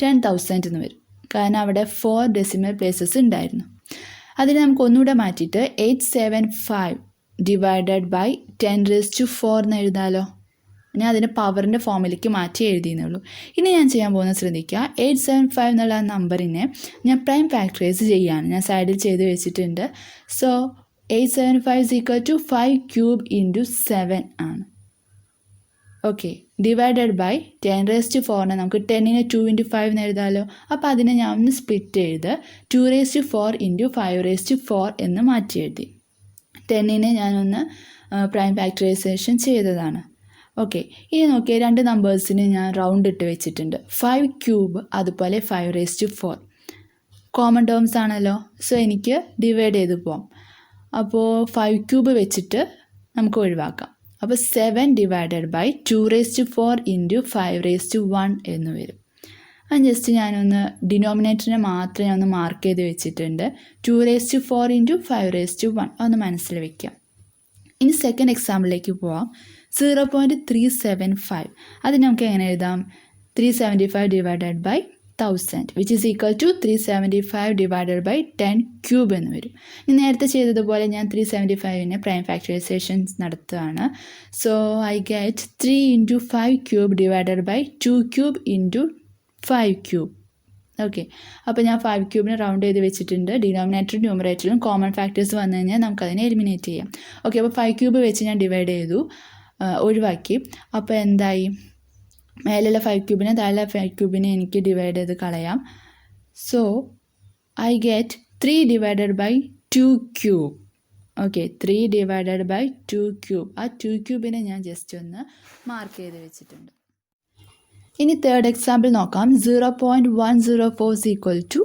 S1: 10,000 എന്ന് വരും. കാരണം അവിടെ 4 ഡെസിമൽ പ്ലേസസ് ഉണ്ടായിരുന്നു. അതിന് നമുക്ക് ഒന്നുകൂടെ മാറ്റിയിട്ട് 875 ഡിവൈഡഡ് ബൈ 10⁴ എന്ന് എഴുതാമല്ലോ. ഞാൻ അതിൻ്റെ പവറിൻ്റെ ഫോമിലേക്ക് മാറ്റി എഴുതിയെന്നുള്ളൂ. ഇനി ഞാൻ ചെയ്യാൻ പോകുന്നത് ശ്രദ്ധിക്കുക. 875 എന്നുള്ള നമ്പറിനെ ഞാൻ പ്രൈം ഫാക്ടറൈസ് ചെയ്യുകയാണ്. ഞാൻ സൈഡിൽ ചെയ്ത് വെച്ചിട്ടുണ്ട്. So 875 is equal to 5³ into 7 ആണ്. ഓക്കെ, ഡിവൈഡഡ് ബൈ 10⁴ നമുക്ക് 10നെ 2 into 5 എന്ന് എഴുതാമല്ലോ. അപ്പോൾ അതിനെ ഞാൻ ഒന്ന് സ്പ്ലിറ്റ് ചെയ്ത് 2⁴ into 5⁴ എന്ന് മാറ്റി എഴുതി. 10നെ ഞാനൊന്ന് പ്രൈം ഫാക്ടറൈസേഷൻ ചെയ്തതാണ്. ഓക്കെ, ഇനി നോക്കിയാൽ 2 നമ്പേഴ്സിന് ഞാൻ റൗണ്ട് ഇട്ട് വെച്ചിട്ടുണ്ട്. 5³ അതുപോലെ 5⁴. കോമൺ ടേംസ് ആണല്ലോ. സോ എനിക്ക് ഡിവൈഡ് ചെയ്ത് പോകാം. അപ്പോൾ 5³ വെച്ചിട്ട് നമുക്ക് ഒഴിവാക്കാം. അപ്പോൾ 7 ഡിവൈഡഡ് ബൈ 2⁴ into 5⁴ എന്ന് വരും. അത് ജസ്റ്റ് ഞാനൊന്ന് ഡിനോമിനേറ്ററിനെ മാത്രമേ ഒന്ന് മാർക്ക് ചെയ്ത് വെച്ചിട്ടുണ്ട്. 2⁴ into 5⁴ ഒന്ന് മനസ്സിൽ വയ്ക്കാം. ഇനി സെക്കൻഡ് എക്സാമ്പിളിലേക്ക് പോവാം. 0.375. അത് നമുക്ക് എങ്ങനെ എഴുതാം? 375 divided by 1000 which is equal to 375 divided by 10³ എന്ന് വരും. ഇനി നേരത്തെ ചെയ്തതുപോലെ ഞാൻ 375നെ പ്രൈം ഫാക്ടറൈസേഷൻ നടത്തുകയാണ്. So I get 3 into 5³ divided by 2³ into 5³. Okay, അപ്പോൾ ഞാൻ 5³ റൗണ്ട് ചെയ്ത് വെച്ചിട്ടുണ്ട്. ഡിനോമിനേറ്ററും ന്യൂമറേറ്ററിലും കോമൺ ഫാക്ടേഴ്സ് വന്നു കഴിഞ്ഞാൽ നമുക്കതിനെ എലിമിനേറ്റ് ചെയ്യാം. ഓക്കെ, അപ്പോൾ 5³ വെച്ച് ഞാൻ ഡിവൈഡ് ചെയ്തു, ഒഴിവാക്കി. അപ്പോൾ എന്തായി? മേലുള്ള 5³ താഴെ 5³ എനിക്ക് ഡിവൈഡ് ചെയ്ത് കളയാം. So I get 3 divided by 2³. Okay, 3 divided by 2³. ആ 2³ ഞാൻ ജസ്റ്റ് ഒന്ന് മാർക്ക് ചെയ്ത് വെച്ചിട്ടുണ്ട്. ഇനി തേർഡ് എക്സാമ്പിൾ നോക്കാം. 0.104 is equal to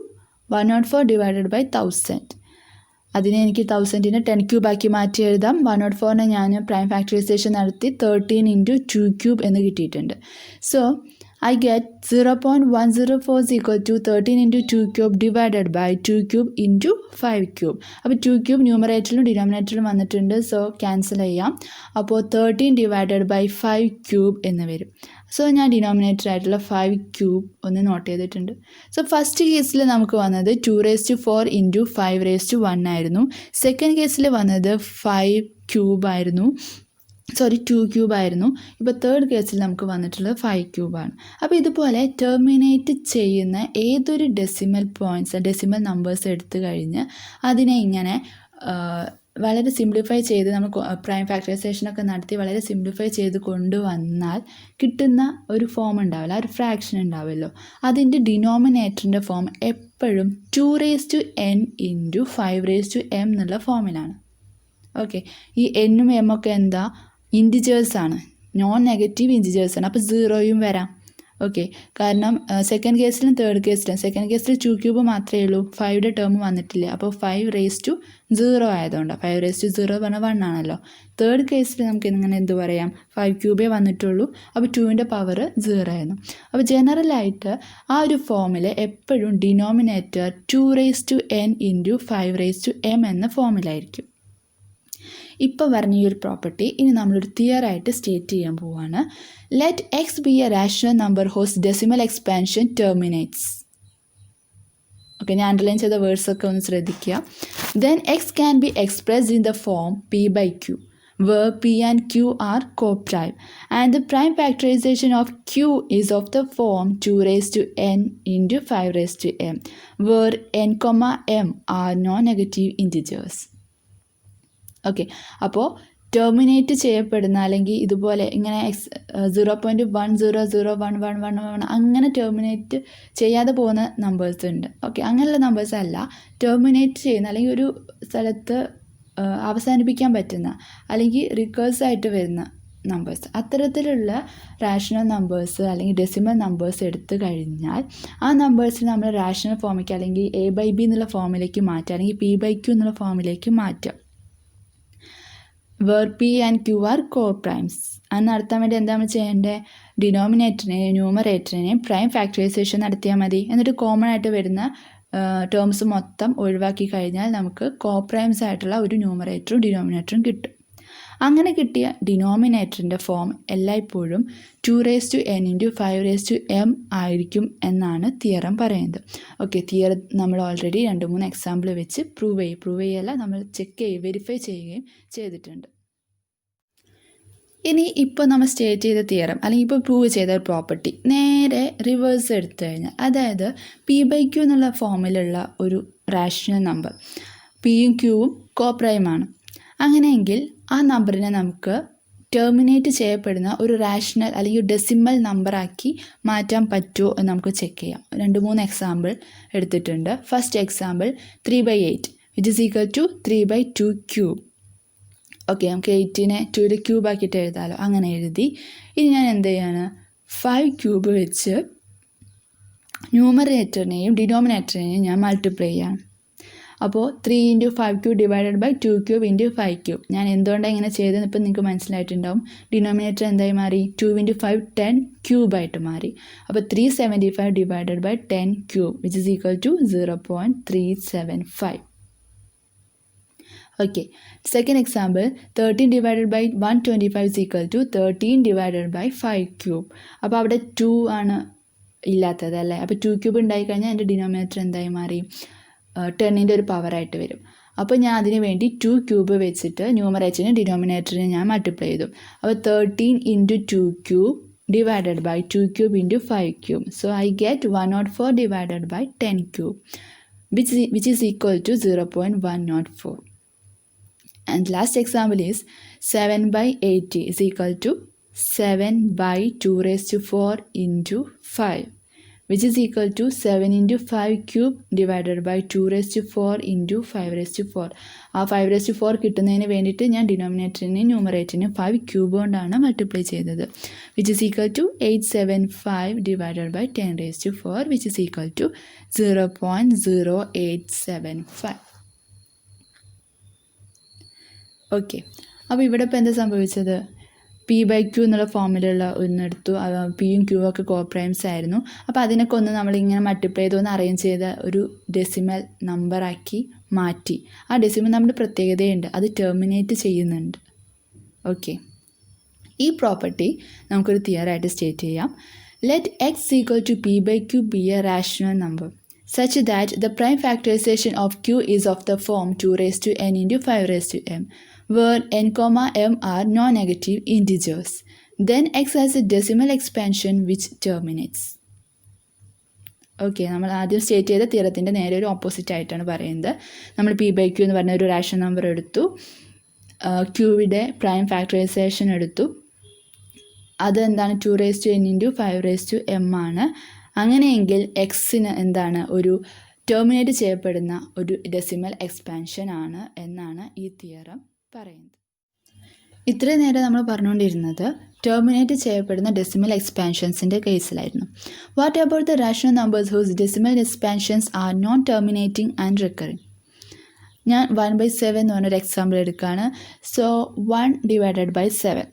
S1: 104 divided by 1000. അതിനെ എനിക്ക് 1000നെ 10 ക്യൂബ് ആക്കി മാറ്റി എഴുതാം. 104നെ ഞാൻ പ്രൈം ഫാക്ടറൈസേഷൻ നടത്തി 13 ഇൻറ്റു 2 ക്യൂബ് എന്ന് കിട്ടിയിട്ടുണ്ട്. So I get 0.104 is equal to 13 into 2 cube divided by 2 cube into 5 cube. അപ്പോൾ 2 cube ന്യൂമറേറ്ററിലും ഡിനോമിനേറ്ററിലും വന്നിട്ടുണ്ട്. സോ ക്യാൻസൽ ചെയ്യാം. അപ്പോൾ 13 ഡിവൈഡഡ് ബൈ 5 ക്യൂബ് എന്ന് വരും. സോ ഞാൻ ഡിനോമിനേറ്റർ ആയിട്ടുള്ള 5 ക്യൂബ് ഒന്ന് നോട്ട് ചെയ്തിട്ടുണ്ട്. സോ ഫസ്റ്റ് കേസിൽ നമുക്ക് വന്നത് 2⁴ ഇൻറ്റു 5⁻1 ആയിരുന്നു. സെക്കൻഡ് കേസിൽ വന്നത് 5 ക്യൂബ് ആയിരുന്നു. 2 ക്യൂബ് ആയിരുന്നു. ഇപ്പോൾ തേർഡ് കേസിൽ നമുക്ക് വന്നിട്ടുള്ളത് 5 ക്യൂബാണ്. അപ്പോൾ ഇതുപോലെ ടെർമിനേറ്റ് ചെയ്യുന്ന ഏതൊരു ഡെസിമൽ നമ്പേഴ്സ് എടുത്തു കഴിഞ്ഞ് അതിനെ ഇങ്ങനെ വളരെ സിംപ്ലിഫൈ ചെയ്ത് നമ്മൾ പ്രൈം ഫാക്ടറൈസേഷനൊക്കെ നടത്തി വളരെ സിംപ്ലിഫൈ ചെയ്ത് കൊണ്ടുവന്നാൽ കിട്ടുന്ന ഒരു ഫോം ഉണ്ടാവില്ല, ഒരു ഫ്രാക്ഷൻ ഉണ്ടാവുമല്ലോ, അതിൻ്റെ ഡിനോമിനേറ്ററിൻ്റെ ഫോം എപ്പോഴും 2⁻n ഇൻറ്റു 5⁻m എന്നുള്ള ഫോമിലാണ്. ഓക്കെ, ഈ എന്നും എം ഒക്കെ എന്താ, ഇൻറ്റിജേഴ്സാണ്, നോൺ നെഗറ്റീവ് ഇൻറ്റിജേഴ്സാണ്. അപ്പോൾ 0യും വരാം. ഓക്കെ, കാരണം സെക്കൻഡ് കേസിലും തേർഡ് കേസിലും സെക്കൻഡ് കേസിൽ 2 ക്യൂബ് മാത്രമേ ഉള്ളൂ, 5യുടെ ടേം വന്നിട്ടില്ല. അപ്പോൾ 5⁻0 ആയതുകൊണ്ട് 5⁻0 പറഞ്ഞാൽ 1 ആണല്ലോ. തേർഡ് കേസിൽ നമുക്ക് ഇങ്ങനെ എന്ത് പറയാം, 5 ക്യൂബേ വന്നിട്ടുള്ളൂ. അപ്പോൾ 2ൻ്റെ പവർ 0 ആയിരുന്നു. അപ്പോൾ ജനറലായിട്ട് ആ ഒരു ഫോമിൽ എപ്പോഴും ഡിനോമിനേറ്റർ 2⁻n ഇൻറ്റു 5⁻m എന്ന ഫോമിലായിരിക്കും. ഇപ്പോൾ പറഞ്ഞ ഈ ഒരു പ്രോപ്പർട്ടി ഇനി നമ്മളൊരു തിയറായിട്ട് സ്റ്റേറ്റ് ചെയ്യാൻ പോവുകയാണ്. Let x be a rational number whose decimal expansion terminates. Okay, ഞാൻ അണ്ടർലൈൻ ചെയ്ത വേർഡ്സൊക്കെ ഒന്ന് ശ്രദ്ധിക്കുക. Then x can be expressed in the form p/q where p and q are co-prime and the prime factorization of q is of the form 2⁻n into 5⁻m where n, m are non-negative integers. Okay, അപ്പോൾ terminate ചെയ്യപ്പെടുന്ന അല്ലെങ്കിൽ ഇതുപോലെ ഇങ്ങനെ 0.10011111 അങ്ങനെ terminate ചെയ്യാതെ പോകുന്ന numbers ഉണ്ട്. Okay, അങ്ങനെയുള്ള നമ്പേഴ്സ് അല്ല, ടെർമിനേറ്റ് ചെയ്യുന്ന അല്ലെങ്കിൽ ഒരു സ്ഥലത്ത് അവസാനിപ്പിക്കാൻ പറ്റുന്ന അല്ലെങ്കിൽ റിക്കേഴ്സായിട്ട് വരുന്ന നമ്പേഴ്സ്, അത്തരത്തിലുള്ള റാഷണൽ നമ്പേഴ്സ് അല്ലെങ്കിൽ ഡെസിമൽ നമ്പേഴ്സ് എടുത്തു കഴിഞ്ഞാൽ ആ നമ്പേഴ്സിന് നമ്മൾ റാഷണൽ ഫോമിലേക്ക് അല്ലെങ്കിൽ a/b എന്നുള്ള ഫോമിലേക്ക് മാറ്റുക അല്ലെങ്കിൽ p/q എന്നുള്ള ഫോമിലേക്ക് മാറ്റുക. Where p and q are co-primes എന്ന് നടത്താൻ വേണ്ടി എന്താ നമ്മൾ ചെയ്യേണ്ടത്, ഡിനോമിനേറ്ററിനെയും ന്യൂമറേറ്ററിനെയും പ്രൈം ഫാക്ടറൈസേഷൻ നടത്തിയാൽ മതി. എന്നിട്ട് കോമൺ ആയിട്ട് വരുന്ന ടേംസ് മൊത്തം ഒഴിവാക്കി കഴിഞ്ഞാൽ നമുക്ക് കോപ്രൈംസ് ആയിട്ടുള്ള ഒരു ന്യൂമറേറ്ററും ഡിനോമിനേറ്ററും കിട്ടും. അങ്ങനെ കിട്ടിയ ഡിനോമിനേറ്ററിൻ്റെ ഫോം എല്ലായ്പ്പോഴും 2⁻n ഇൻറ്റു 5⁻m ആയിരിക്കും എന്നാണ് തിയറം പറയുന്നത്. ഓക്കെ, തിയറം നമ്മൾ ഓൾറെഡി 2-3 എക്സാമ്പിൾ വെച്ച് പ്രൂവ് ചെയ്യല്ല നമ്മൾ വെരിഫൈ ചെയ്യുകയും ചെയ്തിട്ടുണ്ട്. ഇനി ഇപ്പോൾ നമ്മൾ സ്റ്റേറ്റ് ചെയ്ത തിയറം അല്ലെങ്കിൽ ഇപ്പോൾ പ്രൂവ് ചെയ്ത ഒരു പ്രോപ്പർട്ടി നേരെ റിവേഴ്സ് എടുത്തു കഴിഞ്ഞാൽ, അതായത് p/q എന്നുള്ള ഫോമിലുള്ള ഒരു റാഷണൽ നമ്പർ പിയും ക്യൂവും കോപ്രൈമാണ്. അങ്ങനെയെങ്കിൽ ആ നമ്പറിനെ നമുക്ക് ടെർമിനേറ്റ് ചെയ്യപ്പെടുന്ന ഒരു റാഷണൽ അല്ലെങ്കിൽ ഡെസിമൽ നമ്പറാക്കി മാറ്റാൻ പറ്റുമോ എന്ന് നമുക്ക് ചെക്ക് ചെയ്യാം. 2-3 എക്സാമ്പിൾ എടുത്തിട്ടുണ്ട്. First example 3/8 which is equal to 3/2 cube. Okay, നമുക്ക് 8നെ 2യുടെ ക്യൂബ് ആക്കിയിട്ട് എഴുതാമല്ലോ. അങ്ങനെ എഴുതി. ഇനി ഞാൻ എന്ത് ചെയ്യാണ്, 5 ക്യൂബ് വെച്ച് ന്യൂമറേറ്ററിനെയും ഡിനോമിനേറ്ററിനെയും ഞാൻ മൾട്ടിപ്ലൈ ചെയ്യാണ്. അപ്പോൾ 3 into 5 cube divided by 2 cube into 5 cube. ഞാൻ എന്തുകൊണ്ടാണ് ഇങ്ങനെ ചെയ്തതെന്ന് ഇപ്പം നിങ്ങൾക്ക് മനസ്സിലായിട്ടുണ്ടാവും. ഡിനോമിനേറ്റർ എന്തായി മാറി, 2 ഇൻറ്റു 5 10 ക്യൂബായിട്ട് മാറി. അപ്പോൾ 375 divided by 10 cube which is equal to 0.375. Okay, second example 13 divided by 125 is equal to 13 divided by 5 cube. അപ്പോൾ അവിടെ 2 ആണ് ഇല്ലാത്തത് അല്ലേ. അപ്പോൾ 2 ക്യൂബ് ഉണ്ടായിക്കഴിഞ്ഞാൽ എൻ്റെ ഡിനോമിനേറ്റർ എന്തായി മാറി, 10ൻ്റെ ഒരു പവറായിട്ട് വരും. അപ്പോൾ ഞാൻ അതിന് വേണ്ടി 2 ക്യൂബ് വെച്ചിട്ട് ന്യൂമറേറ്ററിനും ഡിനോമിനേറ്ററിനും ഞാൻ മൾട്ടിപ്ലൈ ചെയ്തു. അപ്പോൾ 13 into 2 cube divided by 2 cube into 5 cube. So I get 104 divided by 10 cube which is equal to 0.104. And last example is 7/80 is equal to 7/2⁴ into 5 which is equal to 7 into 5 cube divided by 2⁴ into 5⁴. ആ 5⁴ കിട്ടുന്നതിന് വേണ്ടിയിട്ട് ഞാൻ ഡിനോമിനേറ്ററിനെയും ന്യൂമറേറ്ററിനെയും 5 cube കൊണ്ടാണ് multiply ചെയ്തത്. Which is equal to 875 divided by 10⁴ which is equal to 0.0875. Okay, അപ്പോൾ ഇവിടെ ഇപ്പോൾ എന്താ സംഭവിച്ചത്? P/Q എന്നുള്ള ഫോമിലുള്ള ഒന്നെടുത്തു, പിയും ക്യൂ ഒക്കെ കോപ്രൈംസ് ആയിരുന്നു. അപ്പോൾ അതിനൊക്കെ ഒന്ന് നമ്മളിങ്ങനെ മൾട്ടിപ്ലൈ ചെയ്ത് ഒന്ന് അറേഞ്ച് ചെയ്ത ഒരു ഡെസിമൽ നമ്പറാക്കി മാറ്റി. ആ ഡെസിമൽ നമ്പർ പ്രത്യേകതയുണ്ട്, അത് ടെർമിനേറ്റ് ചെയ്യുന്നുണ്ട്. ഓക്കെ, ഈ പ്രോപ്പർട്ടി നമുക്കൊരു തിയറായിട്ട് സ്റ്റേറ്റ് ചെയ്യാം. Let x equal to P/Q be a rational number such that the prime factorization of q is of the form 2 raised to n into 5 raised to m, where n, m are non-negative integers. Then x has a decimal expansion which terminates. Okay, നമ്മൾ ആദ്യം state ചെയ്ത തിയറത്തിൻ്റെ നേരെ ഒരു opposite ആയിട്ടാണ് പറയുന്നത്. നമ്മൾ P/Q എന്ന് പറഞ്ഞ ഒരു റാഷണൽ നമ്പർ എടുത്തു, ക്യൂവിൻ്റെ പ്രൈം ഫാക്ടറൈസേഷൻ എടുത്തു, അതെന്താണ് 2 raised to n into 5 raised to m ആണ്. അങ്ങനെയെങ്കിൽ എക്സിന് എന്താണ്, ഒരു ടെർമിനേറ്റ് ചെയ്യപ്പെടുന്ന ഒരു ഡെസിമൽ എക്സ്പാൻഷൻ ആണ് എന്നാണ് ഈ തിയറം പറയുന്നത്. ഇത്രയും നേരം നമ്മൾ പറഞ്ഞുകൊണ്ടിരുന്നത് ടെർമിനേറ്റ് ചെയ്യപ്പെടുന്ന ഡെസിമൽ എക്സ്പാൻഷൻസിൻ്റെ കേസിലായിരുന്നു. What about the rational numbers whose decimal expansions are non terminating and recurring? ഞാൻ 1/7 എന്ന് പറഞ്ഞൊരു എക്സാമ്പിൾ എടുക്കുകയാണ്. സോ 1 ഡിവൈഡഡ് ബൈ 7,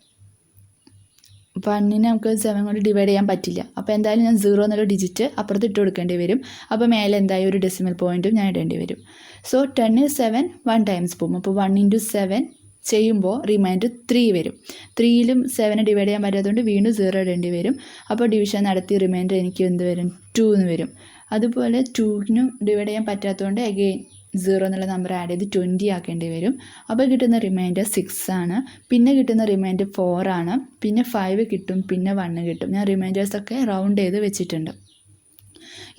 S1: 1നെ നമുക്ക് 7 കൊണ്ട് ഡിവൈഡ് ചെയ്യാൻ പറ്റില്ല. അപ്പോൾ എന്തായാലും ഞാൻ 0 എന്നുള്ള ഡിജിറ്റ് അപ്പുറത്ത് ഇട്ട് കൊടുക്കേണ്ടി വരും. അപ്പോൾ മേലെ എന്തായാലും ഒരു ഡെസിമൽ പോയിൻറ്റും ഞാൻ ഇടേണ്ടി വരും. സോ 10 7 1 ടൈംസ് പോകും. അപ്പോൾ 1 into 7 ചെയ്യുമ്പോൾ റിമൈൻഡർ 3 വരും. 3ലും 7 ഡിവൈഡ് ചെയ്യാൻ പറ്റാത്തതുകൊണ്ട് വീണ്ടും 0 ഇടേണ്ടി വരും. അപ്പോൾ ഡിവിഷൻ നടത്തി റിമൈൻഡർ എനിക്ക് എന്ത് വരും, 2 എന്ന് വരും. അതുപോലെ 2നും ഡിവൈഡ് ചെയ്യാൻ പറ്റാത്തതുകൊണ്ട് അഗെയിൻ 0 എന്നുള്ള നമ്പർ ആഡ് ചെയ്ത് 20 ആക്കേണ്ടി വരും. അപ്പോൾ കിട്ടുന്ന റിമൈൻഡർ 6 ആണ്. പിന്നെ കിട്ടുന്ന റിമൈൻഡർ 4 ആണ്. പിന്നെ 5 കിട്ടും, പിന്നെ 1 കിട്ടും. ഞാൻ റിമൈൻഡേഴ്സൊക്കെ റൗണ്ട് ചെയ്ത് വെച്ചിട്ടുണ്ട്.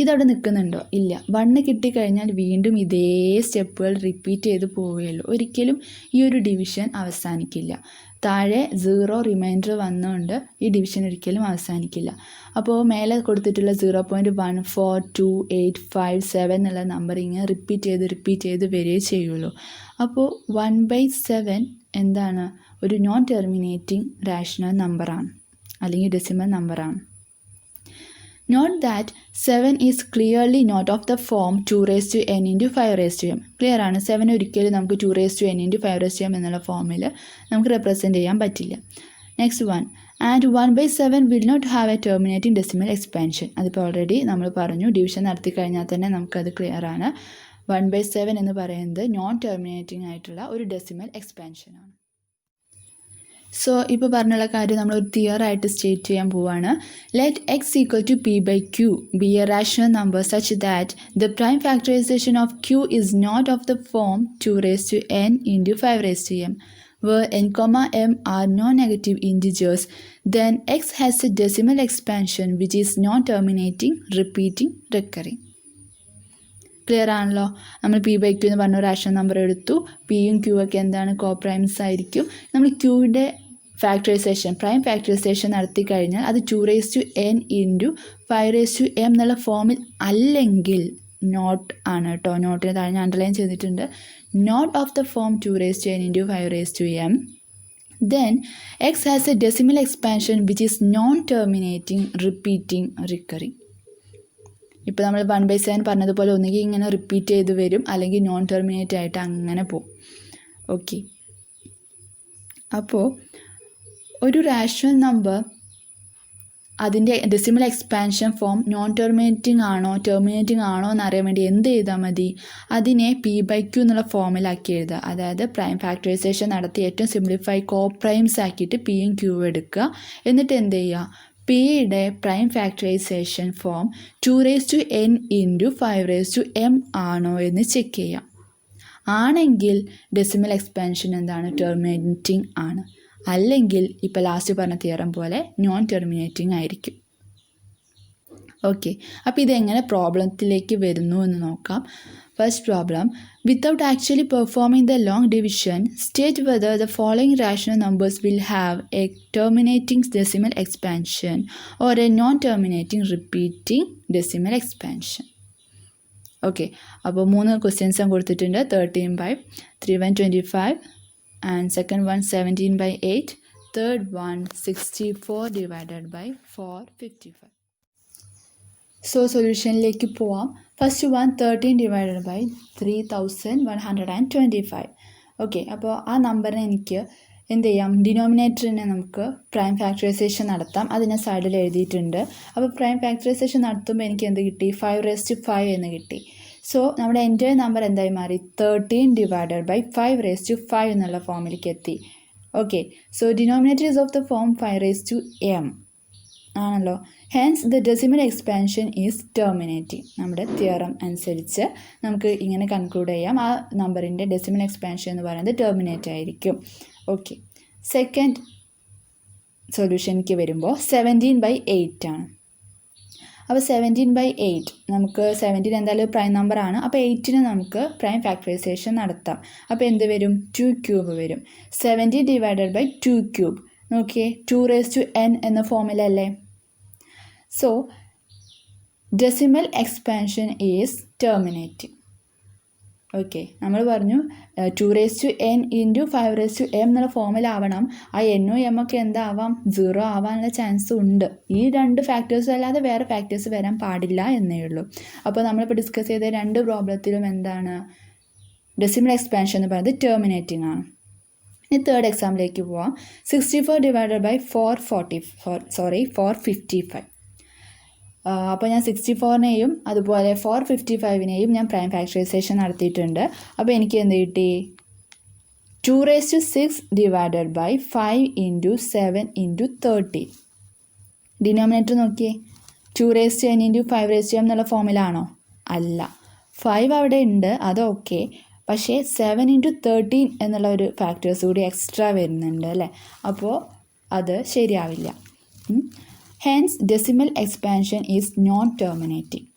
S1: ഇതവിടെ നിൽക്കുന്നുണ്ടോ? ഇല്ല. 1 കിട്ടിക്കഴിഞ്ഞാൽ വീണ്ടും ഇതേ സ്റ്റെപ്പുകൾ റിപ്പീറ്റ് ചെയ്ത് പോവുകയുള്ളൂ. ഒരിക്കലും ഈ ഒരു ഡിവിഷൻ അവസാനിക്കില്ല. താഴെ 0 റിമൈൻഡർ വന്നുകൊണ്ട് ഈ ഡിവിഷൻ ഒരിക്കലും അവസാനിക്കില്ല. അപ്പോൾ മേലെ കൊടുത്തിട്ടുള്ള 0.142857 എന്നുള്ള നമ്പർ ഇങ്ങനെ റിപ്പീറ്റ് ചെയ്ത് വരികയേ ചെയ്യുള്ളൂ. അപ്പോൾ 1/7 എന്താണ്, ഒരു നോൺ ടെർമിനേറ്റിംഗ് റാഷണൽ നമ്പറാണ് അല്ലെങ്കിൽ ഡെസിമൽ നമ്പറാണ്. Note that 7 is clearly not of the form 2 raised to n into 5 raised to m. Clear ആണ്, 7 ഒരിക്കലും നമുക്ക് 2 raised to n into 5 raised to m എന്നുള്ള ഫോമിൽ നമുക്ക് റെപ്രസെൻറ്റ് ചെയ്യാൻ പറ്റില്ല. Next 1, and 1/7 will not have a terminating decimal expansion. അതിപ്പോൾ already നമ്മൾ പറഞ്ഞു, ഡിവിഷൻ നടത്തി കഴിഞ്ഞാൽ തന്നെ നമുക്കത് ക്ലിയർ ആണ്. 1/7 എന്ന് പറയുന്നത് നോൺ ടെർമിനേറ്റിംഗ് ആയിട്ടുള്ള ഒരു ഡെസിമൽ എക്സ്പാൻഷനാണ്. സോ ഇപ്പോൾ പറഞ്ഞുള്ള കാര്യം നമ്മളൊരു തിയറായിട്ട് സ്റ്റേറ്റ് ചെയ്യാൻ പോവുകയാണ്. Let x equal to P/Q be a rational number such that the prime factorization of Q is not of the form 2 raised to n into 5 raised to m, where n, m are non-negative integers. Then x has a decimal expansion which is non-terminating, repeating, recurring. Clear ആണല്ലോ? നമ്മൾ P/Q എന്ന് പറഞ്ഞ rational number എടുത്തു. പിയും Q ഒക്കെ എന്താണ്, കോപ്രൈംസ് ആയിരിക്കും. നമ്മൾ ക്യൂവിൻ്റെ ഫാക്ടറൈസേഷൻ, പ്രൈം ഫാക്ടറൈസേഷൻ നടത്തി കഴിഞ്ഞാൽ അത് 2 raised to n into 5 raised to m എന്നുള്ള ഫോമിൽ അല്ലെങ്കിൽ നോട്ട് ആണ് കേട്ടോ. നോട്ടിന് താഴെ ഞാൻ അണ്ടർലൈൻ ചെയ്തിട്ടുണ്ട്. Not of the form 2 raised to n into 5 raised to m, then x has a decimal expansion which is non-terminating, repeating, recurring. ഇപ്പോൾ നമ്മൾ 1/7 പറഞ്ഞതുപോലെ ഒന്നുകിൽ ഇങ്ങനെ റിപ്പീറ്റ് ചെയ്ത് വരും, അല്ലെങ്കിൽ നോൺ ടെർമിനേറ്റ് ആയിട്ട് അങ്ങനെ പോകും. ഓക്കെ, അപ്പോൾ ഒരു റാഷണൽ നമ്പർ അതിൻ്റെ decimal expansion form non terminating ആണോ ടെർമിനേറ്റിംഗ് ആണോ എന്നറിയാൻ വേണ്ടി എന്ത് ചെയ്താൽ മതി, അതിനെ P/Q എന്നുള്ള ഫോമിലാക്കി എഴുതുക. അതായത് പ്രൈം ഫാക്ടറൈസേഷൻ നടത്തി ഏറ്റവും സിംപ്ലിഫൈ കോപ്രൈംസ് ആക്കിയിട്ട് പിയും ക്യൂ എടുക്കുക. എന്നിട്ട് എന്ത് ചെയ്യുക, പിയുടെ prime factorisation form 2 raised to n into 5 raised to m ആണോ എന്ന് ചെക്ക് ചെയ്യാം. ആണെങ്കിൽ ഡെസിമൽ എക്സ്പാൻഷൻ എന്താണ്, ടെർമിനേറ്റിംഗ് ആണ്. അല്ലെങ്കിൽ ഇപ്പോൾ ലാസ്റ്റ് പറഞ്ഞ തിയറം പോലെ നോൺ ടെർമിനേറ്റിംഗ് ആയിരിക്കും. ഓക്കെ, അപ്പോൾ ഇതെങ്ങനെ പ്രോബ്ലത്തിലേക്ക് വരുന്നു എന്ന് നോക്കാം. First problem, without actually performing the long division, state whether the following rational numbers will have a terminating decimal expansion or a non-terminating repeating decimal expansion. Okay, അപ്പോൾ 3 ക്വസ്റ്റ്യൻസും കൊടുത്തിട്ടുണ്ട്. 13/3/125 and second one 17/8, third one 64 divided by 455. So സൊല്യൂഷനിലേക്ക് പോവാം. First one 13 divided by 3125. Okay, അപ്പോൾ ആ നമ്പറിനെ എനിക്ക് എന്ത് ചെയ്യാം, ഡിനോമിനേറ്ററിനെ നമുക്ക് പ്രൈം ഫാക്ടറൈസേഷൻ നടത്താം. അതിനെ സൈഡിൽ എഴുതിയിട്ടുണ്ട്. അപ്പോൾ പ്രൈം ഫാക്ടറൈസേഷൻ നടത്തുമ്പോൾ എനിക്ക് എന്ത് കിട്ടി, 5⁵ എന്ന് കിട്ടി. സോ നമ്മുടെ എൻ്റെ നമ്പർ എന്തായി മാറി, 13/5⁵ എന്നുള്ള ഫോമിലേക്ക് എത്തി. Okay, so denominator is of the form 5⁻m ആണല്ലോ. Hence the decimal expansion is terminating. നമ്മുടെ തിയറം അനുസരിച്ച് നമുക്ക് ഇങ്ങനെ കൺക്ലൂഡ് ചെയ്യാം, ആ നമ്പറിൻ്റെ ഡെസിമൽ എക്സ്പാൻഷൻ എന്ന് പറയുന്നത് ടെർമിനേറ്റ് ആയിരിക്കും. ഓക്കെ, സെക്കൻഡ് സൊല്യൂഷനിലേക്ക് വരുമ്പോൾ 17/8 ആണ്. അപ്പോൾ 17/8 നമുക്ക് 17 എന്തായാലും പ്രൈം നമ്പറാണ്. അപ്പോൾ 8ന് നമുക്ക് പ്രൈം ഫാക്ടറൈസേഷൻ നടത്താം. അപ്പോൾ എന്ത് വരും, 2³ വരും. 70/2³ നോക്കിയേ, 2⁻n എന്ന ഫോമിലല്ലേ. So decimal expansion is terminating. Okay, നമ്മൾ പറഞ്ഞു 2⁻n × 5⁻m എന്നുള്ള ഫോമിലാവണം. ആ എന്നും എമ്മൊക്കെ എന്താവാം, 0 ആവാനുള്ള ചാൻസ് ഉണ്ട്. ഈ രണ്ട് ഫാക്ടേഴ്സും അല്ലാതെ വേറെ ഫാക്ടേഴ്സ് വരാൻ പാടില്ല എന്നേ ഉള്ളൂ. അപ്പോൾ നമ്മളിപ്പോൾ ഡിസ്കസ് ചെയ്ത രണ്ട് പ്രോബ്ലത്തിലും എന്താണ്, ഡെസിമൽ എക്സ്പാൻഷൻ എന്ന് പറയുന്നത് ടെർമിനേറ്റിംഗ് ആണ്. ഇനി തേർഡ് എക്സാമ്പിളിലേക്ക് പോവാം. 64/455. അപ്പോൾ ഞാൻ 64നെയും അതുപോലെ 455നെയും ഞാൻ പ്രൈം ഫാക്ടറൈസേഷൻ നടത്തിയിട്ടുണ്ട്. അപ്പോൾ എനിക്ക് എന്ത് കിട്ടി, 2⁻6/5 × 7 × 30. ഡിനോമിനേറ്റർ നോക്കിയേ, 2⁻n × 5⁻m എന്നുള്ള ഫോമിലാണോ? അല്ല, 5 അവിടെ ഉണ്ട്, അത് ഓക്കെ. പക്ഷേ 7 × 13 എന്നുള്ള ഒരു ഫാക്ടേഴ്സ് കൂടി എക്സ്ട്രാ വരുന്നുണ്ട് അല്ലേ, അപ്പോൾ അത് ശരിയാവില്ല. Hence decimal expansion is known terminating.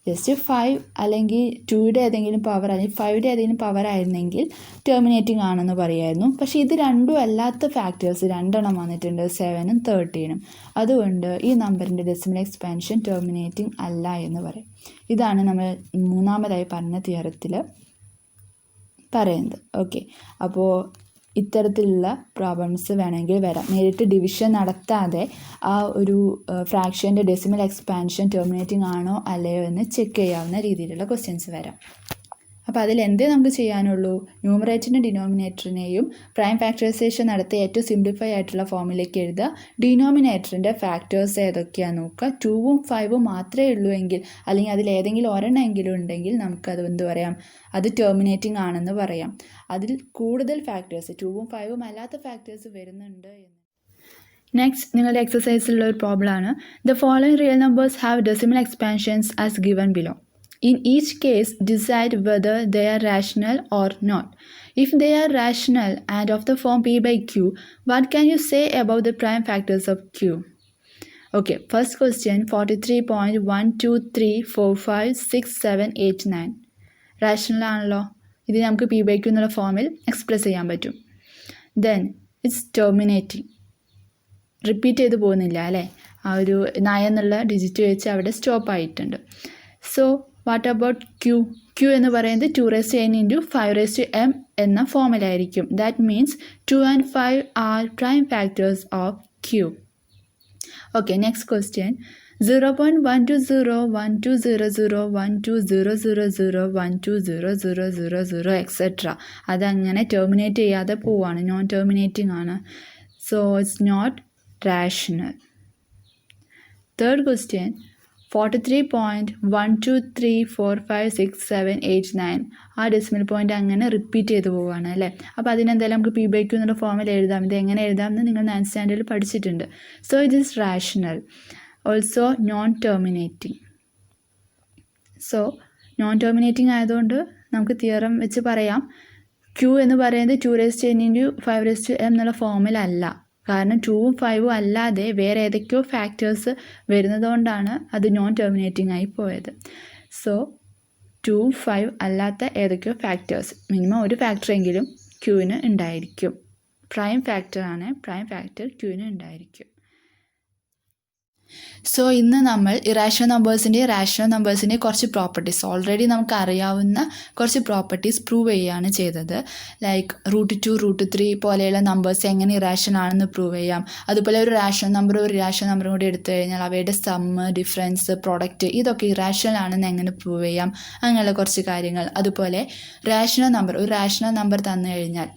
S1: Just 5 അല്ലെങ്കിൽ 2യുടെ ഏതെങ്കിലും പവർ അല്ലെങ്കിൽ 5യുടെ ഏതെങ്കിലും പവർ ആയിരുന്നെങ്കിൽ ടെർമിനേറ്റിംഗ് ആണെന്ന് പറയുമായിരുന്നു. പക്ഷേ ഇത് രണ്ടും അല്ലാത്ത ഫാക്ടേഴ്സ് 2 വന്നിട്ടുണ്ട്, 7ഉം 13ഉം. അതുകൊണ്ട് ഈ നമ്പറിൻ്റെ ഡെസിമൽ എക്സ്പാൻഷൻ ടെർമിനേറ്റിംഗ് അല്ല എന്ന് പറയും. ഇതാണ് നമ്മൾ മൂന്നാമതായി പറഞ്ഞ തിയറത്തിൽ പറയുന്നത്. ഓക്കെ, അപ്പോൾ ഇത്തരത്തിലുള്ള പ്രോബ്ലംസ് വേണമെങ്കിൽ വരാം. നേരിട്ട് ഡിവിഷൻ നടത്താതെ ആ ഒരു ഫ്രാക്ഷൻ്റെ ഡെസിമൽ എക്സ്പാൻഷൻ ടെർമിനേറ്റിംഗ് ആണോ അല്ലയോ എന്ന് ചെക്ക് ചെയ്യാവുന്ന രീതിയിലുള്ള ക്വസ്റ്റ്യൻസ് വരാം. അപ്പോൾ അതിൽ എന്തേ നമുക്ക് ചെയ്യാനുള്ളൂ, ന്യൂമറേറ്ററിൻ്റെ ഡിനോമിനേറ്ററിനെയും പ്രൈം ഫാക്ടറൈസേഷൻ നടത്തി ഏറ്റവും സിംപ്ലിഫൈ ആയിട്ടുള്ള ഫോമിലേക്ക് എഴുതുക. ഡിനോമിനേറ്ററിൻ്റെ ഫാക്ടേഴ്സ് ഏതൊക്കെയാണെന്ന് നോക്കുക. 2ഉം 5ഉം മാത്രമേ ഉള്ളൂ എങ്കിൽ, അല്ലെങ്കിൽ അതിൽ ഏതെങ്കിലും ഒരെണ്ണമെങ്കിലും ഉണ്ടെങ്കിൽ നമുക്കത് എന്ത് പറയാം, അത് ടെർമിനേറ്റിംഗ് ആണെന്ന് പറയാം. അതിൽ കൂടുതൽ ഫാക്ടേഴ്സ് 2ഉം 5ഉം അല്ലാത്ത ഫാക്ടേഴ്സ് വരുന്നുണ്ട് എന്ന്. നെക്സ്റ്റ് നിങ്ങളുടെ എക്സസൈസിലുള്ള ഒരു പ്രോബ്ലമാണ്. The following real numbers have decimal expansions as given below. In each case, decide whether they are rational or not. If they are rational and of the form p/q, what can you say about the prime factors of q? Okay, first question, 43.123456789. Rational ആണല്ലോ, ഇത് നമുക്ക് p/q എന്നുള്ള ഫോമിൽ express ചെയ്യാൻ പറ്റും. Then it's terminating. Repeat ചെയ്ത് പോകുന്നില്ല അല്ലേ, ആ ഒരു 9 എന്നുള്ള ഡിജിറ്റ് വെച്ച് അവിടെ സ്റ്റോപ്പ് ആയിട്ടുണ്ട്. So what about Q? Q എന്ന് പറയുന്നത് 2⁻n × 5⁻m എന്ന ഫോമിലായിരിക്കും. That means 2 and 5 are prime factors of Q. Okay, next question, 0.120120012000120000 etcetera. അതങ്ങനെ ടെർമിനേറ്റ് ചെയ്യാതെ പോവാണ്, നോൺ ടെർമിനേറ്റിംഗ് ആണ്. So it's not rational. Third question, 43.123456789. ആ ഡെസിമൽ പോയിൻ്റ് അങ്ങനെ റിപ്പീറ്റ് ചെയ്ത് പോവുകയാണ് അല്ലേ. അപ്പോൾ അതിനെന്തായാലും നമുക്ക് p/q എന്നുള്ള ഫോമിൽ എഴുതാം. ഇത് എങ്ങനെ എഴുതാമെന്ന് നിങ്ങൾ 9th സ്റ്റാൻഡേർഡിൽ പഠിച്ചിട്ടുണ്ട്. So it is rational, also known terminating. So non terminating ആയതുകൊണ്ട് നമുക്ക് തിയറം വെച്ച് പറയാം, q എന്ന് പറയുന്നത് 2⁻n × 5⁻m എന്നുള്ള ഫോമിലല്ല. കാരണം 2ഉം 5ഉം അല്ലാതെ വേറെ ഏതൊക്കെയോ ഫാക്ടേഴ്സ് വരുന്നതുകൊണ്ടാണ് അത് നോൺ ടെർമിനേറ്റിംഗ് ആയി പോയത്. സോ 2ഉം 5 അല്ലാത്ത ഏതൊക്കെയോ ഫാക്ടേഴ്സ്, മിനിമം ഒരു ഫാക്ടറെങ്കിലും ക്യൂവിന് ഉണ്ടായിരിക്കും. പ്രൈം ഫാക്ടറാണ്, പ്രൈം ഫാക്ടർ ക്യൂവിന് ഉണ്ടായിരിക്കും. സോ ഇന്ന് നമ്മൾ ഇറാഷണൽ നമ്പേഴ്സിൻ്റെയും റാഷണൽ നമ്പേഴ്സിൻ്റെയും കുറച്ച് പ്രോപ്പർട്ടീസ് ഓൾറെഡി നമുക്ക് അറിയാവുന്ന കുറച്ച് പ്രോപ്പർട്ടീസ് പ്രൂവ് ചെയ്യുകയാണ് ചെയ്തത്. ലൈക്ക് √2, √3 പോലെയുള്ള നമ്പേഴ്സ് എങ്ങനെ ഇറാഷണൽ ആണെന്ന് പ്രൂവ് ചെയ്യാം. അതുപോലെ ഒരു റാഷണൽ നമ്പറും ഒരു ഇറാഷണൽ നമ്പറും കൂടി എടുത്തു കഴിഞ്ഞാൽ അവയുടെ സമ്മ്, ഡിഫറൻസ്, പ്രൊഡക്റ്റ് ഇതൊക്കെ ഇറാഷണൽ ആണെന്ന് എങ്ങനെ പ്രൂവ് ചെയ്യാം, അങ്ങനെയുള്ള കുറച്ച് കാര്യങ്ങൾ. അതുപോലെ ഒരു റാഷണൽ നമ്പർ തന്നു കഴിഞ്ഞാൽ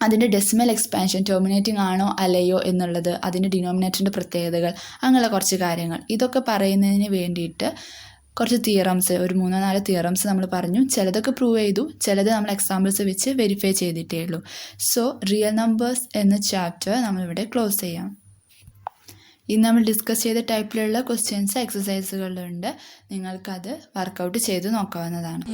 S1: അതിൻ്റെ ഡെസിമൽ എക്സ്പാൻഷൻ ടെർമിനേറ്റിംഗ് ആണോ അല്ലയോ എന്നുള്ളത്, അതിൻ്റെ ഡിനോമിനേറ്ററിൻ്റെ പ്രത്യേകതകൾ, അങ്ങനെയുള്ള കുറച്ച് കാര്യങ്ങൾ. ഇതൊക്കെ പറയുന്നതിന് വേണ്ടിയിട്ട് കുറച്ച് തിയറംസ്, ഒരു 3-4 തിയറംസ് നമ്മൾ പറഞ്ഞു. ചിലതൊക്കെ പ്രൂവ് ചെയ്തു, ചിലത് നമ്മൾ എക്സാമ്പിൾസ് വെച്ച് വെരിഫൈ ചെയ്തിട്ടേ ഉള്ളൂ. സോ റിയൽ നമ്പേഴ്സ് എന്ന ചാപ്റ്റർ നമ്മളിവിടെ ക്ലോസ് ചെയ്യാം. ഇന്ന് നമ്മൾ ഡിസ്കസ് ചെയ്ത ടൈപ്പിലുള്ള ക്വസ്റ്റ്യൻസ് എക്സസൈസുകളുണ്ട്. നിങ്ങൾക്കത് വർക്കൗട്ട് ചെയ്ത് നോക്കാവുന്നതാണ്.